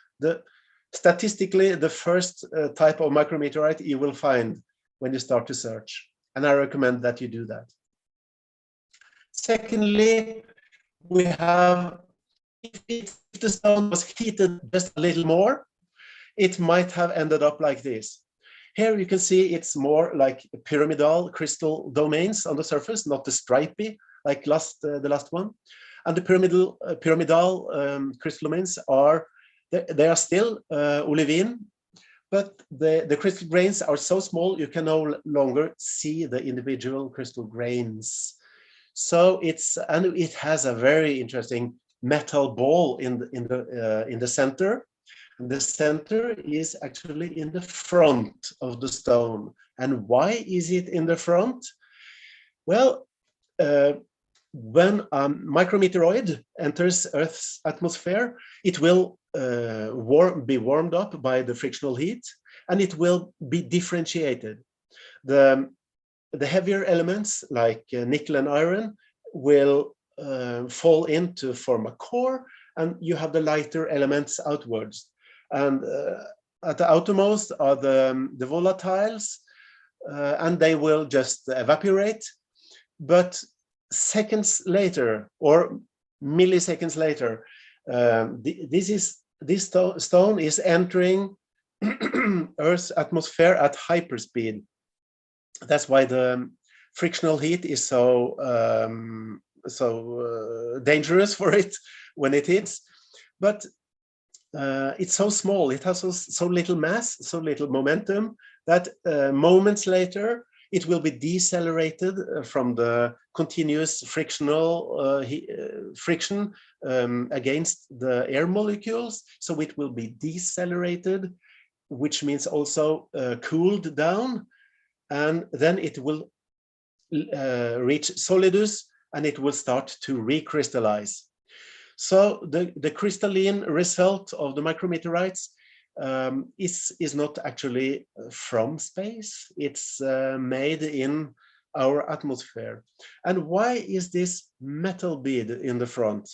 Statistically, the first type of micrometeorite you will find when you start to search, and I recommend that you do that. Secondly, we have, if the stone was heated just a little more, it might have ended up like this. Here you can see it's more like pyramidal crystal domains on the surface, not the stripy like the last one. And the pyramidal crystal domains are still olivine, but the crystal grains are so small you can no longer see the individual crystal grains. So it has a very interesting metal ball in the center. The center is actually in the front of the stone. And why is it in the front? Well, when a micrometeoroid enters Earth's atmosphere, it will be warmed up by the frictional heat, and it will be differentiated. The heavier elements like nickel and iron will fall in to form a core, and you have the lighter elements outwards. And at the outermost are the volatiles, and they will just evaporate. But seconds later, or milliseconds later, this stone is entering Earth's atmosphere at hyperspeed. That's why the frictional heat is so dangerous for it when it hits. But it's so small, it has so little mass, so little momentum, that moments later it will be decelerated from the continuous frictional friction against the air molecules. So it will be decelerated, which means also cooled down, and then it will reach solidus, and it will start to recrystallize. So the crystalline result of the micrometeorites is not actually from space. It's made in our atmosphere. And why is this metal bead in the front?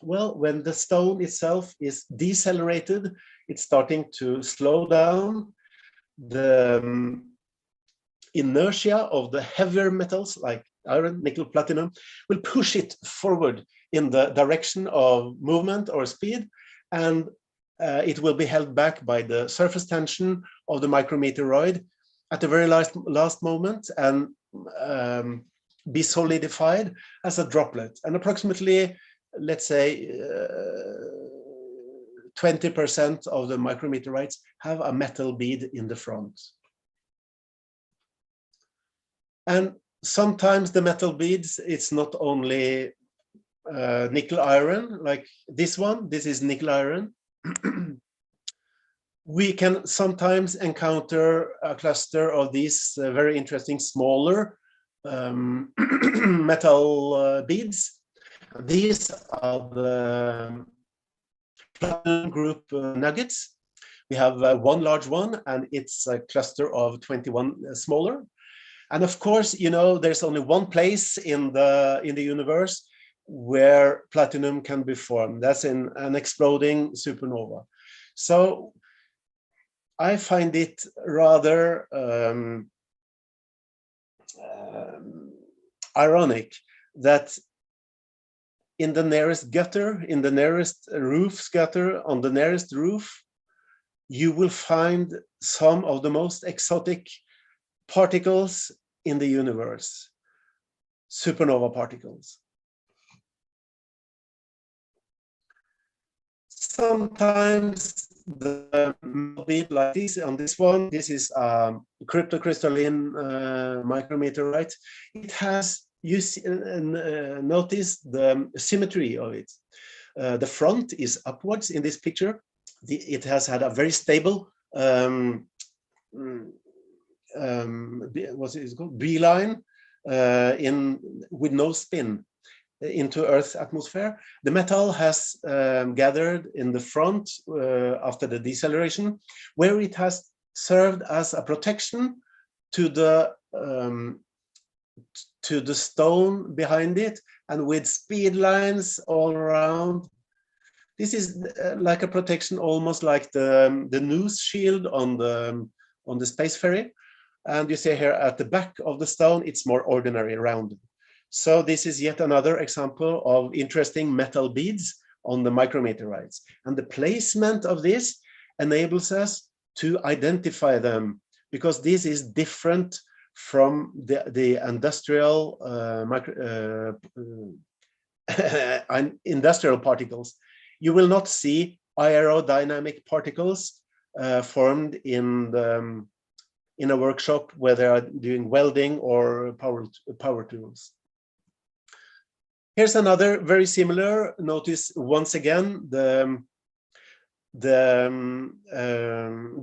Well, when the stone itself is decelerated, it's starting to slow down. The inertia of the heavier metals like iron, nickel, platinum will push it forward in the direction of movement or speed, and it will be held back by the surface tension of the micrometeoroid at the very last moment and be solidified as a droplet. And approximately, let's say, 20% of the micrometeorites have a metal bead in the front. And sometimes the metal beads, it's not only nickel iron, like this one. This is nickel iron. We can sometimes encounter a cluster of these very interesting smaller metal beads. These are the platinum group nuggets. We have one large one, and it's a cluster of 21 smaller. And of course, you know, there's only one place in the universe where platinum can be formed. That's in an exploding supernova. So I find it rather ironic that in the nearest gutter, in the nearest roof gutter, on the nearest roof, you will find some of the most exotic particles in the universe, supernova particles. Sometimes the bead like this, on this one, this is a cryptocrystalline micrometeorite. It has, you see, notice the symmetry of it. The front is upwards in this picture. It has had a very stable what's it called? Beeline with no spin into Earth's atmosphere. The metal has gathered in the front after the deceleration, where it has served as a protection to the stone behind it, and with speed lines all around. This is like a protection, almost like the noose shield on the space ferry. And you see here at the back of the stone, it's more ordinary, rounded. So this is yet another example of interesting metal beads on the micrometeorites. And the placement of this enables us to identify them, because this is different from the industrial industrial particles. You will not see aerodynamic particles formed in a workshop where they are doing welding or power tools. Here's another very similar. Notice once again the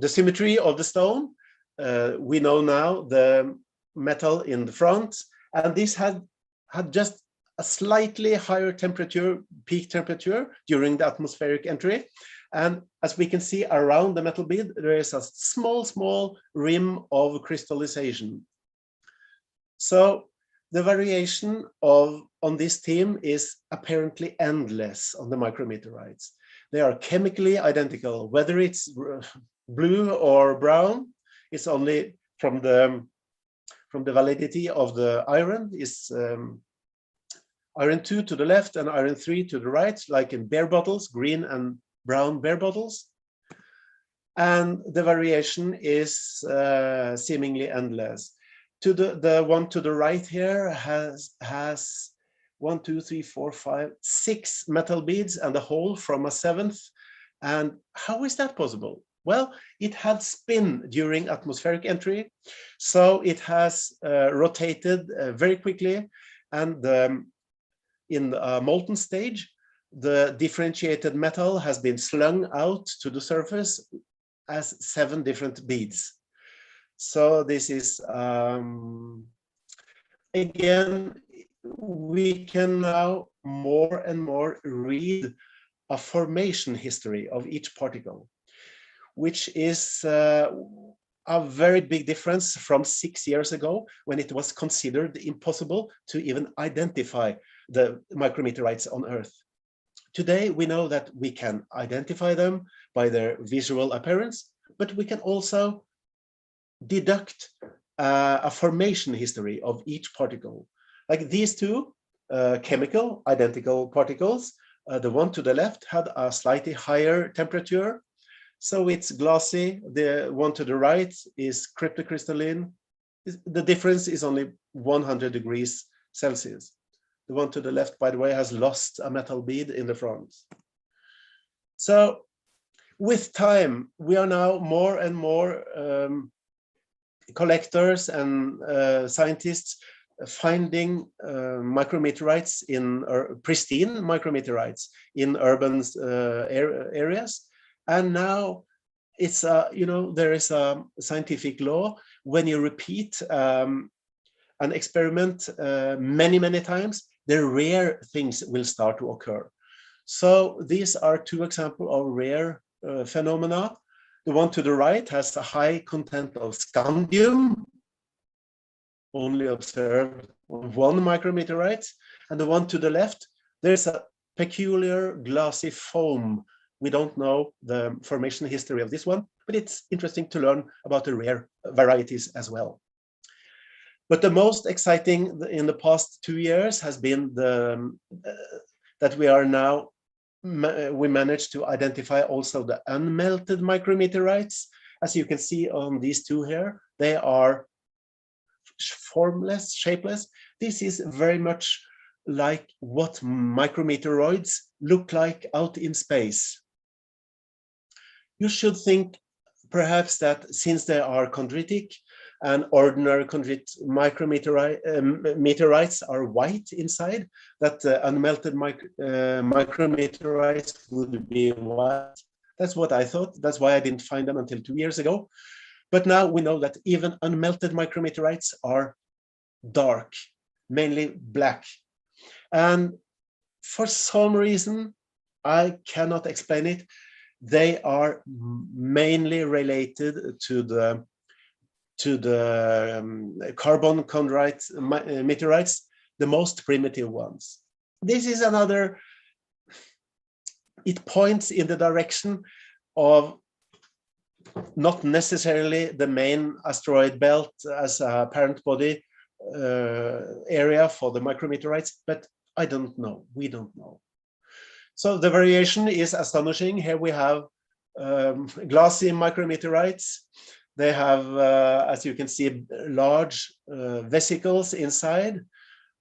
symmetry of the stone. We know now the metal in the front, and this had just a slightly higher temperature, peak temperature, during the atmospheric entry. And as we can see around the metal bead, there is a small rim of crystallization. So the variation on this theme is apparently endless on the micrometeorites. They are chemically identical, whether it's blue or brown. It's only from the validity of the iron is iron 2 to the left and iron 3 to the right, like in beer bottles, green and brown beer bottles. And the variation is seemingly endless. To the one to the right here has 1, 2, 3, 4, 5, 6 metal beads and a hole from a 7th. And how is that possible? Well, it had spin during atmospheric entry, so it has rotated very quickly, and in a molten stage, the differentiated metal has been slung out to the surface as 7 different beads. So this is, again, we can now more and more read a formation history of each particle, which is a very big difference from 6 years ago, when it was considered impossible to even identify the micrometeorites on Earth. Today, we know that we can identify them by their visual appearance, but we can also deduct a formation history of each particle. Like these two chemical identical particles, the one to the left had a slightly higher temperature, so it's glossy. The one to the right is cryptocrystalline. The difference is only 100 degrees Celsius. The one to the left, by the way, has lost a metal bead in the front. So with time, we are now more and more collectors and scientists finding micrometeorites in pristine micrometeorites in urban areas. And now it's there is a scientific law: when you repeat an experiment many times, the rare things will start to occur. So these are two examples of rare phenomena. The one to the right has a high content of scandium, only observed on one micrometeorite, and the one to the left, there's a peculiar glassy foam. We don't know the formation history of this one, but it's interesting to learn about the rare varieties as well. But the most exciting in the past 2 years has been that we are now, we managed to identify also the unmelted micrometeorites. As you can see on these two here, they are formless, shapeless. This is very much like what micrometeoroids look like out in space. You should think perhaps that since they are chondritic and ordinary chondrite meteorites are white inside, that unmelted micrometeorites would be white. That's what I thought. That's why I didn't find them until 2 years ago. But now we know that even unmelted micrometeorites are dark, mainly black. And for some reason, I cannot explain it, they are mainly related to the carbon chondrite meteorites, the most primitive ones. This is another, it points in the direction of not necessarily the main asteroid belt as a parent body area for the micrometeorites, but I don't know, we don't know. So the variation is astonishing. Here we have glassy micrometeorites. They have, as you can see, large vesicles inside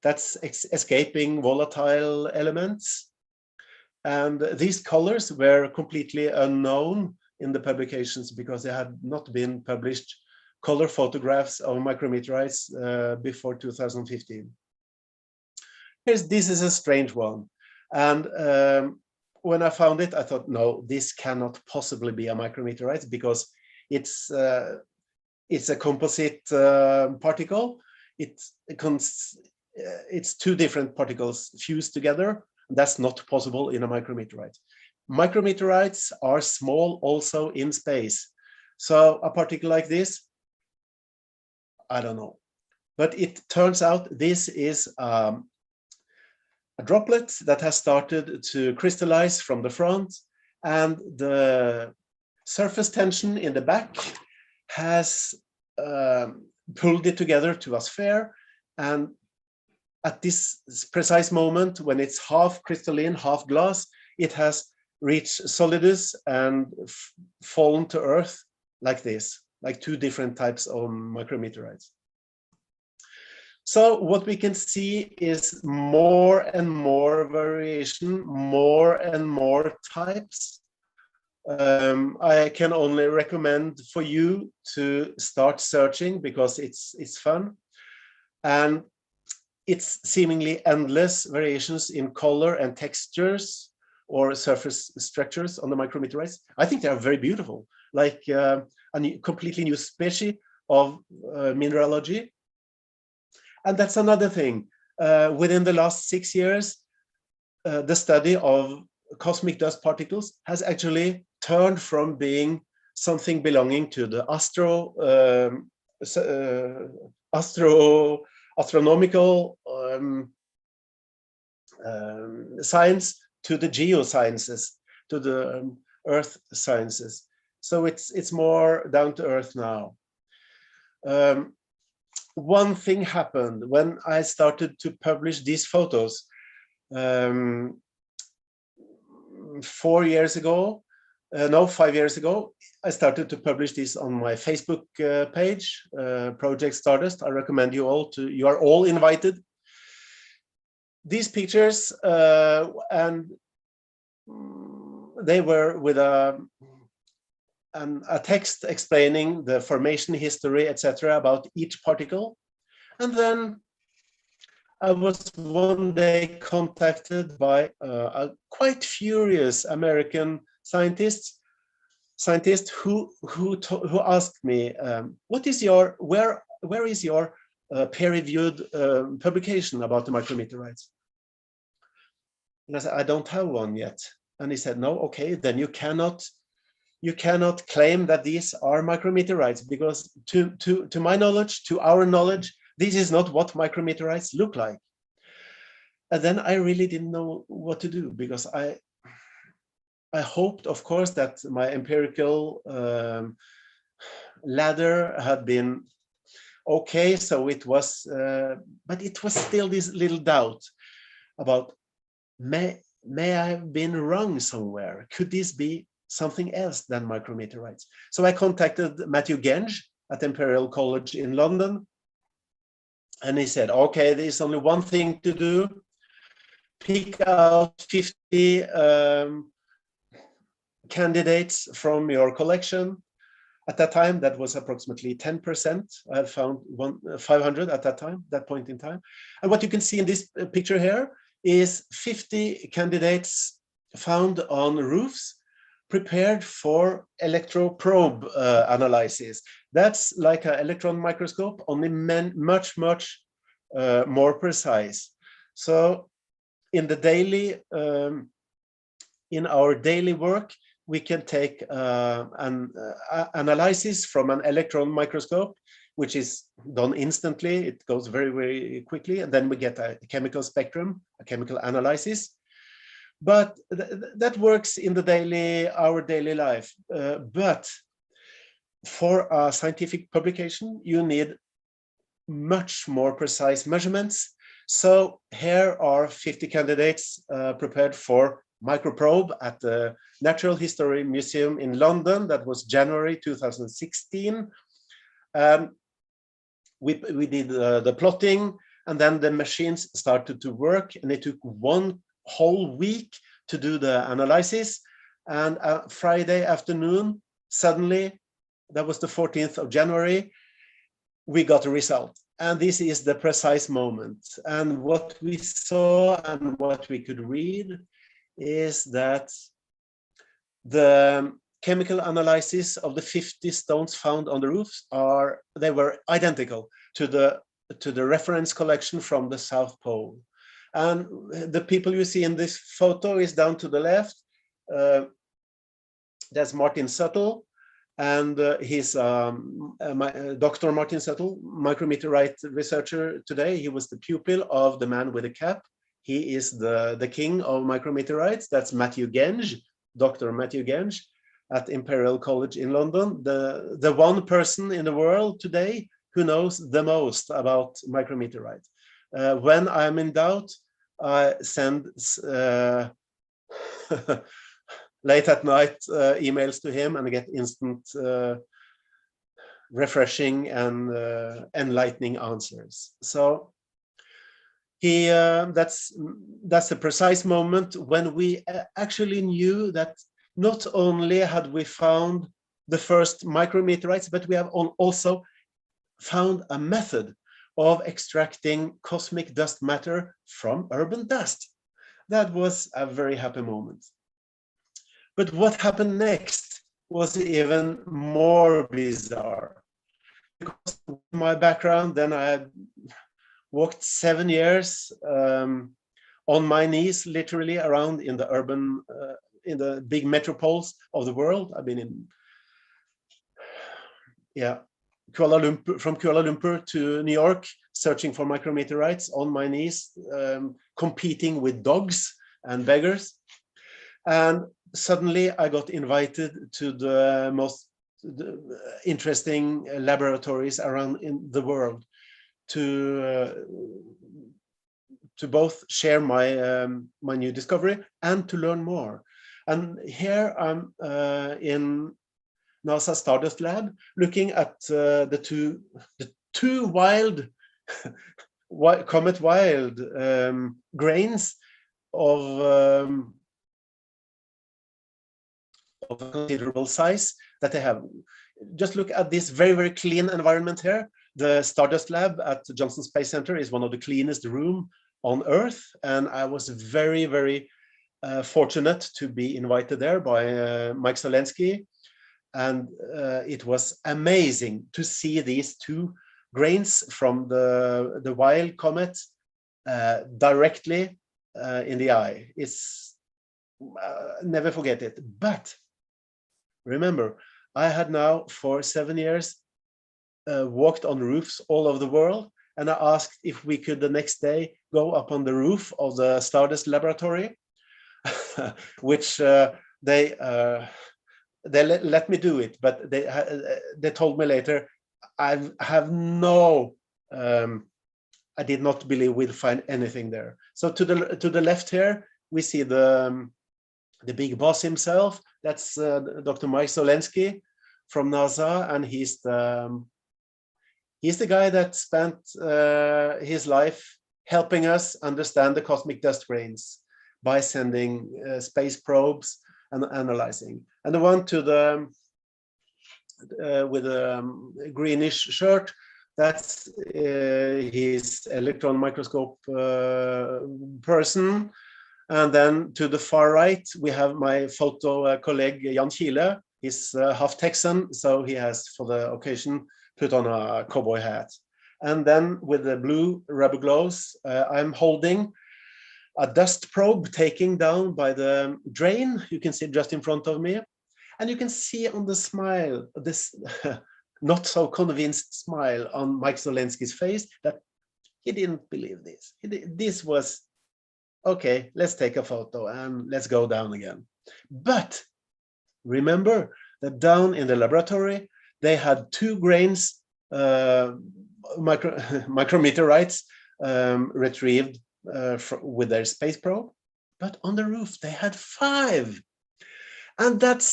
that's escaping volatile elements. And these colors were completely unknown in the publications because they had not been published color photographs of micrometeorites before 2015. This is a strange one. And when I found it, I thought, no, this cannot possibly be a micrometeorite because it's a composite particle. It's two different particles fused together. That's not possible in a micrometeorite. Micrometeorites are small also in space. So a particle like this, I don't know. But it turns out this is a droplet that has started to crystallize from the front, and the surface tension in the back has pulled it together to a sphere. And at this precise moment, when it's half crystalline, half glass, it has reached solidus and fallen to Earth like this, like two different types of micrometeorites. So what we can see is more and more variation, more and more types. I can only recommend for you to start searching because it's fun. And it's seemingly endless variations in color and textures or surface structures on the micrometeorites. I think they are very beautiful, like a completely new species of mineralogy. And that's another thing. Within the last 6 years, the study of cosmic dust particles has actually turned from being something belonging to the astronomical science to the geosciences, to the earth sciences. So it's more down to earth now. One thing happened when I started to publish these photos 5 years ago. I started to publish this on my Facebook page, Project Stardust. I recommend you all to, you are all invited. These pictures, and they were with a text explaining the formation history, etc., about each particle. And then I was one day contacted by a quite furious American scientist who asked me, "What is your where is your peer-reviewed publication about the micrometeorites?" And I said, "I don't have one yet." And he said, "No, okay, then you cannot claim that these are micrometeorites, because to my knowledge, to our knowledge, this is not what micrometeorites look like." And then I really didn't know what to do, because I hoped, of course, that my empirical ladder had been okay. So it was, but it was still this little doubt about, may I have been wrong somewhere? Could this be something else than micrometeorites? So I contacted Matthew Genge at Imperial College in London, and he said, "Okay, there's only one thing to do. Pick out 50 candidates from your collection." At that time, that was approximately 10%. I had found 500 at that point in time. And what you can see in this picture here is 50 candidates found on roofs, prepared for electroprobe analysis. That's like an electron microscope, only much more precise. So in the daily, in our daily work, we can take an analysis from an electron microscope, which is done instantly. It goes very quickly, and then we get a chemical spectrum, a chemical analysis. But that works in our daily life. But for a scientific publication, you need much more precise measurements. So here are 50 candidates prepared for microprobe at the Natural History Museum in London. That was January 2016. We did the plotting, and then the machines started to work, and it took one whole week to do the analysis. And Friday afternoon, suddenly, that was the 14th of January, we got a result. And this is the precise moment. And what we saw and what we could read is that the chemical analysis of the 50 stones found on the roofs they were identical to the reference collection from the South Pole. And the people you see in this photo is down to the left. That's Martin Suttle, and he's Dr. Martin Suttle, micrometeorite researcher today. He was the pupil of the man with the cap. He is the king of micrometeorites. That's Matthew Genge, Dr. Matthew Genge at Imperial College in London, the one person in the world today who knows the most about micrometeorite. When I'm in doubt, I send late at night emails to him, and I get instant refreshing and enlightening answers. So that's a precise moment when we actually knew that not only had we found the first micrometeorites, but we have also found a method of extracting cosmic dust matter from urban dust. That was a very happy moment. But what happened next was even more bizarre. Because of my background, then I had walked 7 years on my knees, literally around in the urban, in the big metropoles of the world. I've been in, yeah, Kuala Lumpur, from Kuala Lumpur to New York, searching for micrometeorites on my knees, competing with dogs and beggars. And suddenly I got invited to the most interesting laboratories around in the world to both share my my new discovery and to learn more. And here I'm in NASA Stardust Lab, looking at the two wild Comet Wild grains of a considerable size that they have. Just look at this very, very clean environment here. The Stardust Lab at the Johnson Space Center is one of the cleanest rooms on Earth, and I was very, very fortunate to be invited there by Mike Solensky, and it was amazing to see these two grains from the wild comet directly in the eye. It's never forget it. But remember, I had now for 7 years walked on roofs all over the world, and I asked if we could the next day go up on the roof of the Stardust Laboratory, which they let me do it, but they told me later I have no. I did not believe we'd find anything there. So to the left here we see the big boss himself. That's Dr. Mike Solensky from NASA, and he's the guy that spent his life helping us understand the cosmic dust grains by sending space probes and analyzing. And the one to the with a greenish shirt, that's his electron microscope person. And then to the far right, we have my photo colleague Jan Kile. He's half Texan, so he has, for the occasion, put on a cowboy hat. And then with the blue rubber gloves, I'm holding a dust probe taken down by the drain. You can see it just in front of me. And you can see on the smile, this not so convinced smile on Mike Solensky's face, that he didn't believe this. This was, okay, let's take a photo and let's go down again. But remember that down in the laboratory, they had 2 grains, micrometeorites retrieved with their space probe. But on the roof, they had 5. And that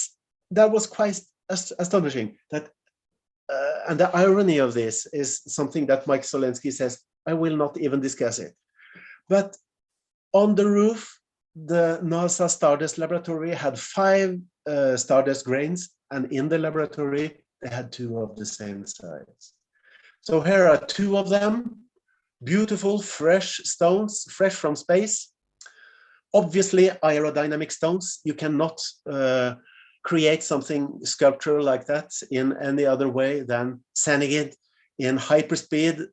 was quite astonishing. That and the irony of this is something that Mike Solensky says, I will not even discuss it. But on the roof, the NASA Stardust Laboratory had 5 Stardust grains, and in the laboratory, they had 2 of the same size. So here are 2 of them, beautiful, fresh stones, fresh from space. Obviously, aerodynamic stones. You cannot create something sculptural like that in any other way than sending it in hyperspeed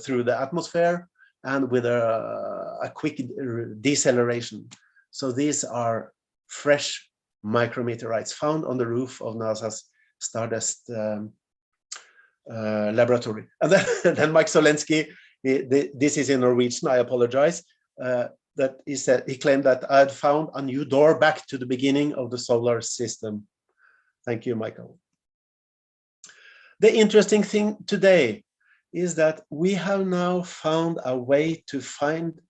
through the atmosphere and with a quick deceleration. So these are fresh micrometeorites found on the roof of NASA's Stardust laboratory. And then Mike Solensky, this is in Norwegian, I apologize, that he claimed that I had found a new door back to the beginning of the solar system. Thank you, Michael. The interesting thing today is that we have now found a way to find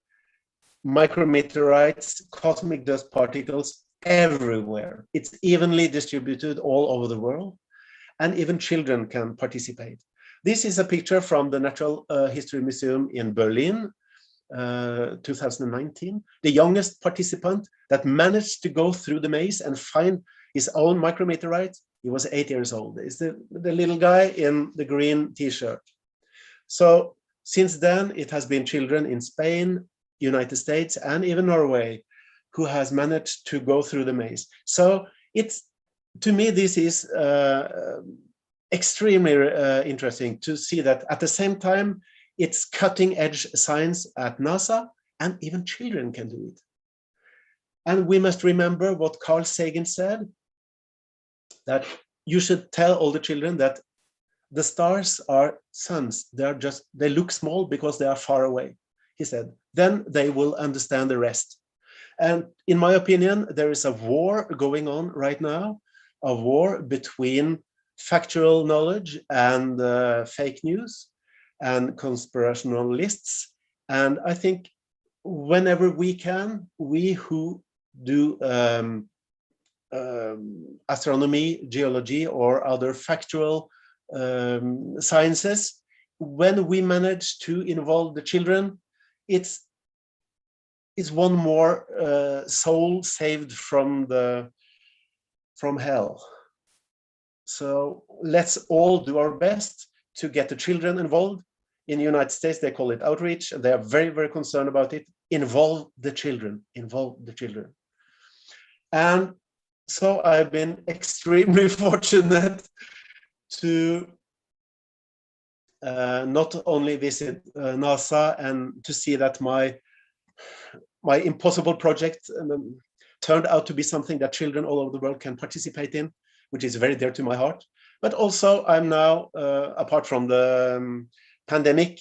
micrometeorites, cosmic dust particles everywhere. It's evenly distributed all over the world, and even children can participate. This is a picture from the Natural History Museum in Berlin, 2019. The youngest participant that managed to go through the maze and find his own micrometeorite, he was 8 years old. It's the little guy in the green t-shirt. So since then, it has been children in Spain, United States, and even Norway who has managed to go through the maze. So it's, to me, this is extremely interesting to see that at the same time, it's cutting edge science at NASA, and even children can do it. And we must remember what Carl Sagan said, that you should tell all the children that the stars are suns. They look small because they are far away, he said. Then they will understand the rest. And in my opinion, there is a war going on right now, a war between factual knowledge and fake news and conspirationalists. And I think whenever we can, we who do astronomy, geology, or other factual sciences, when we manage to involve the children, it's one more soul saved from hell. So let's all do our best to get the children involved. In the United States, they call it outreach, and they are very, very concerned about it. Involve the children, involve the children. And so I've been extremely fortunate to not only visit NASA and to see that my impossible project turned out to be something that children all over the world can participate in, which is very dear to my heart. But also I'm now, apart from the pandemic,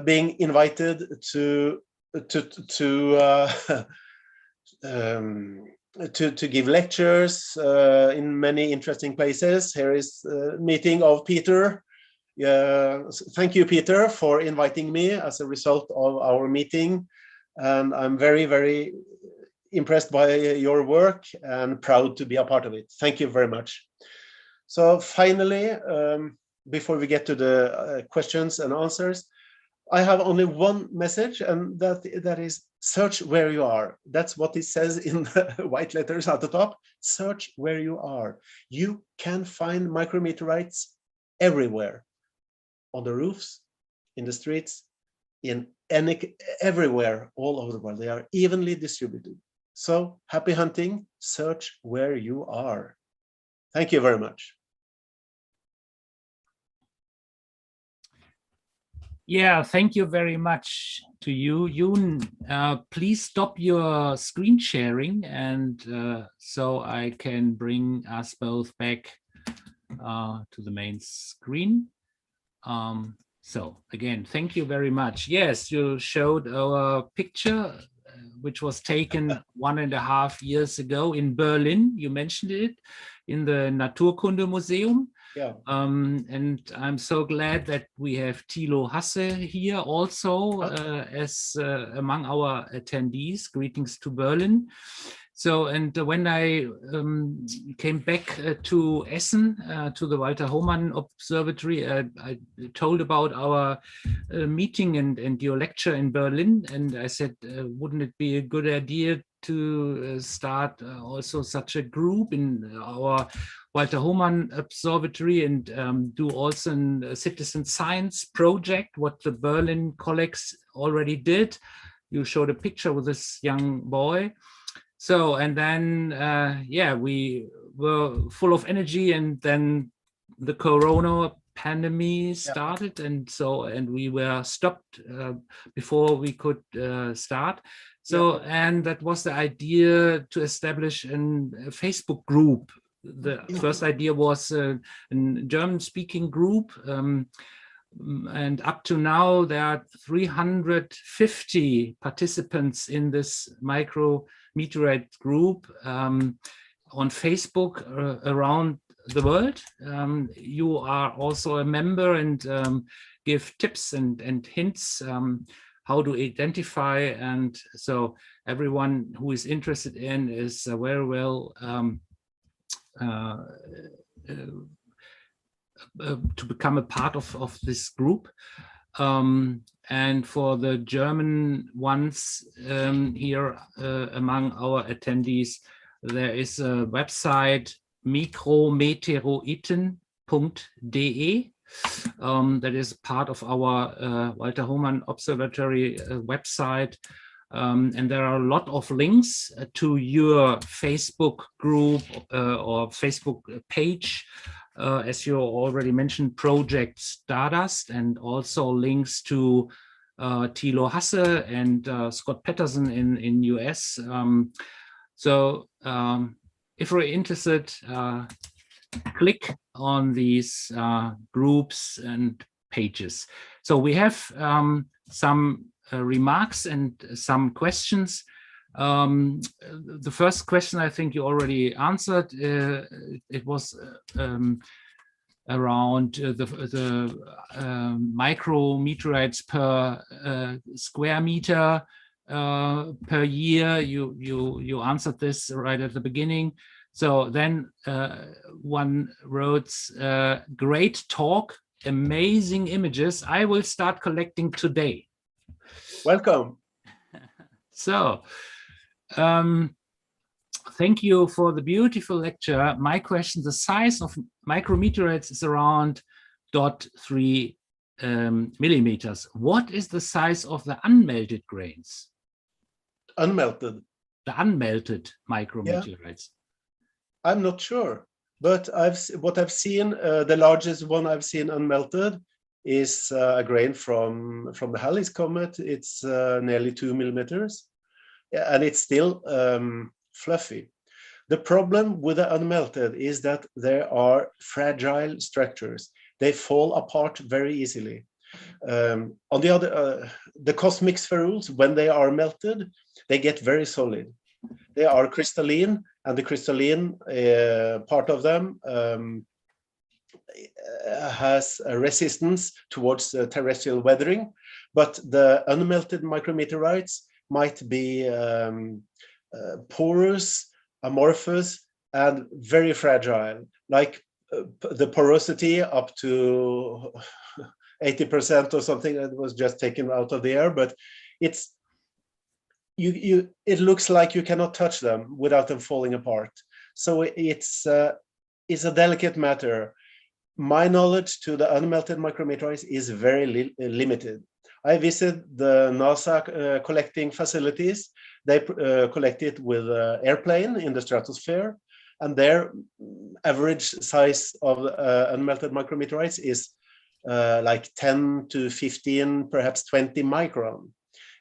being invited to give lectures in many interesting places. Here is a meeting of Peter. Thank you, Peter, for inviting me as a result of our meeting. And I'm very, very impressed by your work and proud to be a part of it. Thank you very much. So finally, before we get to the questions and answers, I have only one message, and that is search where you are. That's what it says in the white letters at the top. Search where you are. You can find micrometeorites everywhere, on the roofs, in the streets, everywhere all over the world. They are evenly distributed. So happy hunting, search where you are. Thank you very much. Yeah, thank you very much to you, Yoon. Please stop your screen sharing, and so I can bring us both back to the main screen. So again, thank you very much. Yes, you showed our picture, which was taken 1.5 years ago in Berlin. You mentioned it in the Naturkundemuseum. Yeah. And I'm so glad that we have Thilo Hasse here also as among our attendees. Greetings to Berlin. So, and when I came back to Essen, to the Walter Hohmann Observatory, I told about our meeting and your lecture in Berlin. And I said, wouldn't it be a good idea to start also such a group in our Walter Hohmann Observatory and do also a citizen science project, what the Berlin colleagues already did. You showed a picture with this young boy. So, and then, yeah, we were full of energy, and then the Corona pandemic started, and we were stopped before we could start. So, and that was the idea to establish a Facebook group. The first idea was a German-speaking group, and up to now there are 350 participants in this micrometeorite group on Facebook around the world. You are also a member and give tips and hints how to identify, and so everyone who is interested in is very well to become a part of this group. And for the German ones here among our attendees, there is a website mikrometeoroiten.de that is part of our Walter Hohmann Observatory website. And there are a lot of links to your Facebook group or Facebook page. As you already mentioned, Project Stardust, and also links to Thilo Hasse and Scott Patterson in US. If you're interested, click on these groups and pages. So we have some remarks and some questions. The first question I think you already answered. It was around the micrometeorites per square meter per year. You answered this right at the beginning. So then one wrote, great talk, amazing images. I will start collecting today. Welcome. So thank you for the beautiful lecture. My question, the size of micrometeorites is around 0.3 millimeters. What is the size of the unmelted grains? Unmelted? The unmelted micrometeorites. Yeah. I'm not sure, but what I've seen, the largest one I've seen unmelted is a grain from the Halley's Comet. It's nearly 2 millimeters, and it's still fluffy. The problem with the unmelted is that there are fragile structures. They fall apart very easily. On the other, the cosmic spherules, when they are melted, they get very solid. They are crystalline, and the crystalline part of them has a resistance towards terrestrial weathering, but the unmelted micrometeorites might be porous, amorphous, and very fragile, like the porosity up to 80% or something that was just taken out of the air, but it's it looks like you cannot touch them without them falling apart. So it's a delicate matter. My knowledge to the unmelted micrometeorites is very limited. I visited the NASA collecting facilities. They collect it with an airplane in the stratosphere, and their average size of unmelted micrometeorites is like 10 to 15, perhaps 20 micron,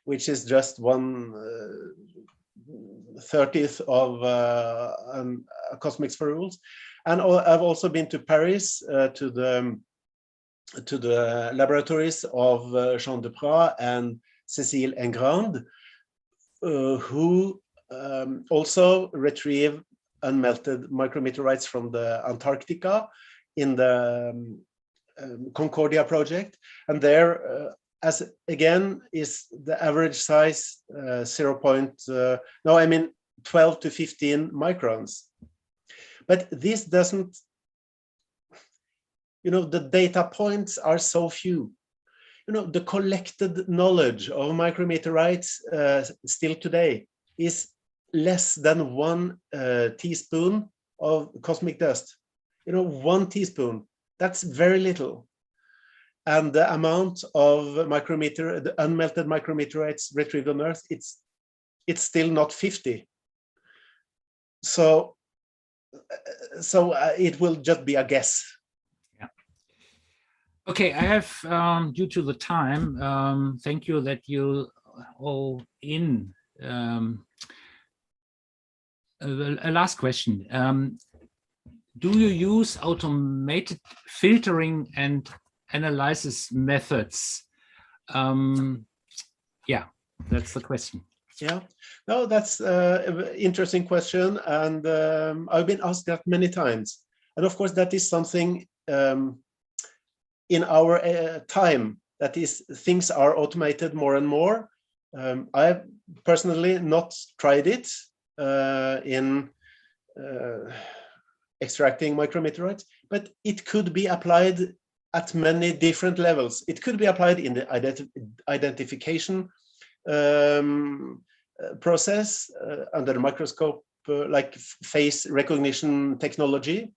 which is just 1/30 of a cosmic spherules. And I've also been to Paris to the laboratories of Jean Deprat and Cécile Engrand, who also retrieve unmelted micrometeorites from the Antarctica in the Concordia project. And there, as again, is the average size 12 to 15 microns. But this doesn't, the data points are so few. The collected knowledge of micrometeorites still today is less than 1 teaspoon of cosmic dust. 1 teaspoon, that's very little. And the amount of the unmelted micrometeorites retrieved on Earth, it's still not 50. So it will just be a guess. Yeah. Okay, I have, due to the time, thank you that you all in. A last question. Do you use automated filtering and analysis methods? Yeah, that's the question. Yeah, no, that's an interesting question, and I've been asked that many times. And of course, that is something in our time, that is, things are automated more and more. I've personally not tried it in extracting micrometeorites, but it could be applied at many different levels. It could be applied in the identification process under the microscope, like face recognition technology.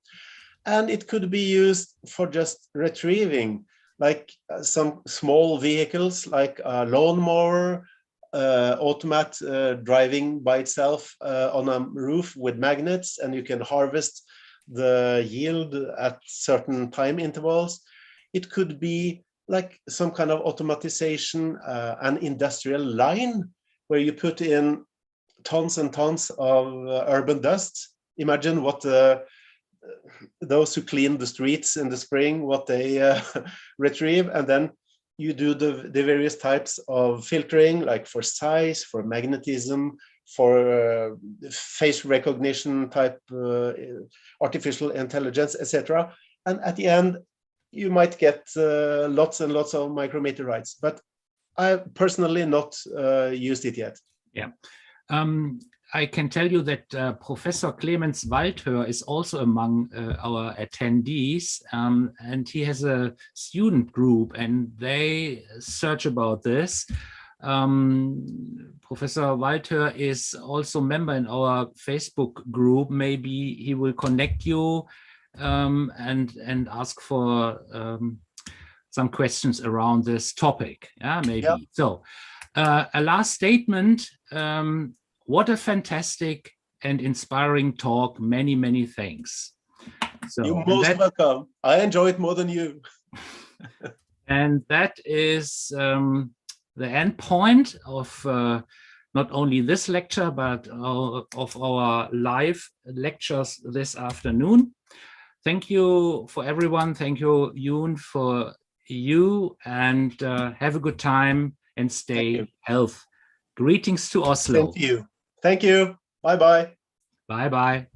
And it could be used for just retrieving, like some small vehicles, like a lawnmower, automat driving by itself on a roof with magnets, and you can harvest the yield at certain time intervals. It could be like some kind of automatization, an industrial line where you put in tons and tons of urban dust. Imagine what those who clean the streets in the spring, what they retrieve, and then you do the various types of filtering, like for size, for magnetism, for face recognition type, artificial intelligence, etc. And at the end, you might get lots and lots of micrometeorites, but I personally not used it yet. Yeah. I can tell you that Professor Clemens Waldhör is also among our attendees, and he has a student group and they search about this. Professor Waldhör is also a member in our Facebook group. Maybe he will connect you and ask for some questions around this topic. Yeah, maybe. Yeah. So a last statement. What a fantastic and inspiring talk. Many, many thanks. So, you're most welcome. I enjoy it more than you. And that is the end point of not only this lecture, but of our live lectures this afternoon. Thank you for everyone. Thank you, Yoon, for you, and have a good time and stay healthy. Greetings to Oslo. Thank you. Thank you. Bye-bye. Bye-bye.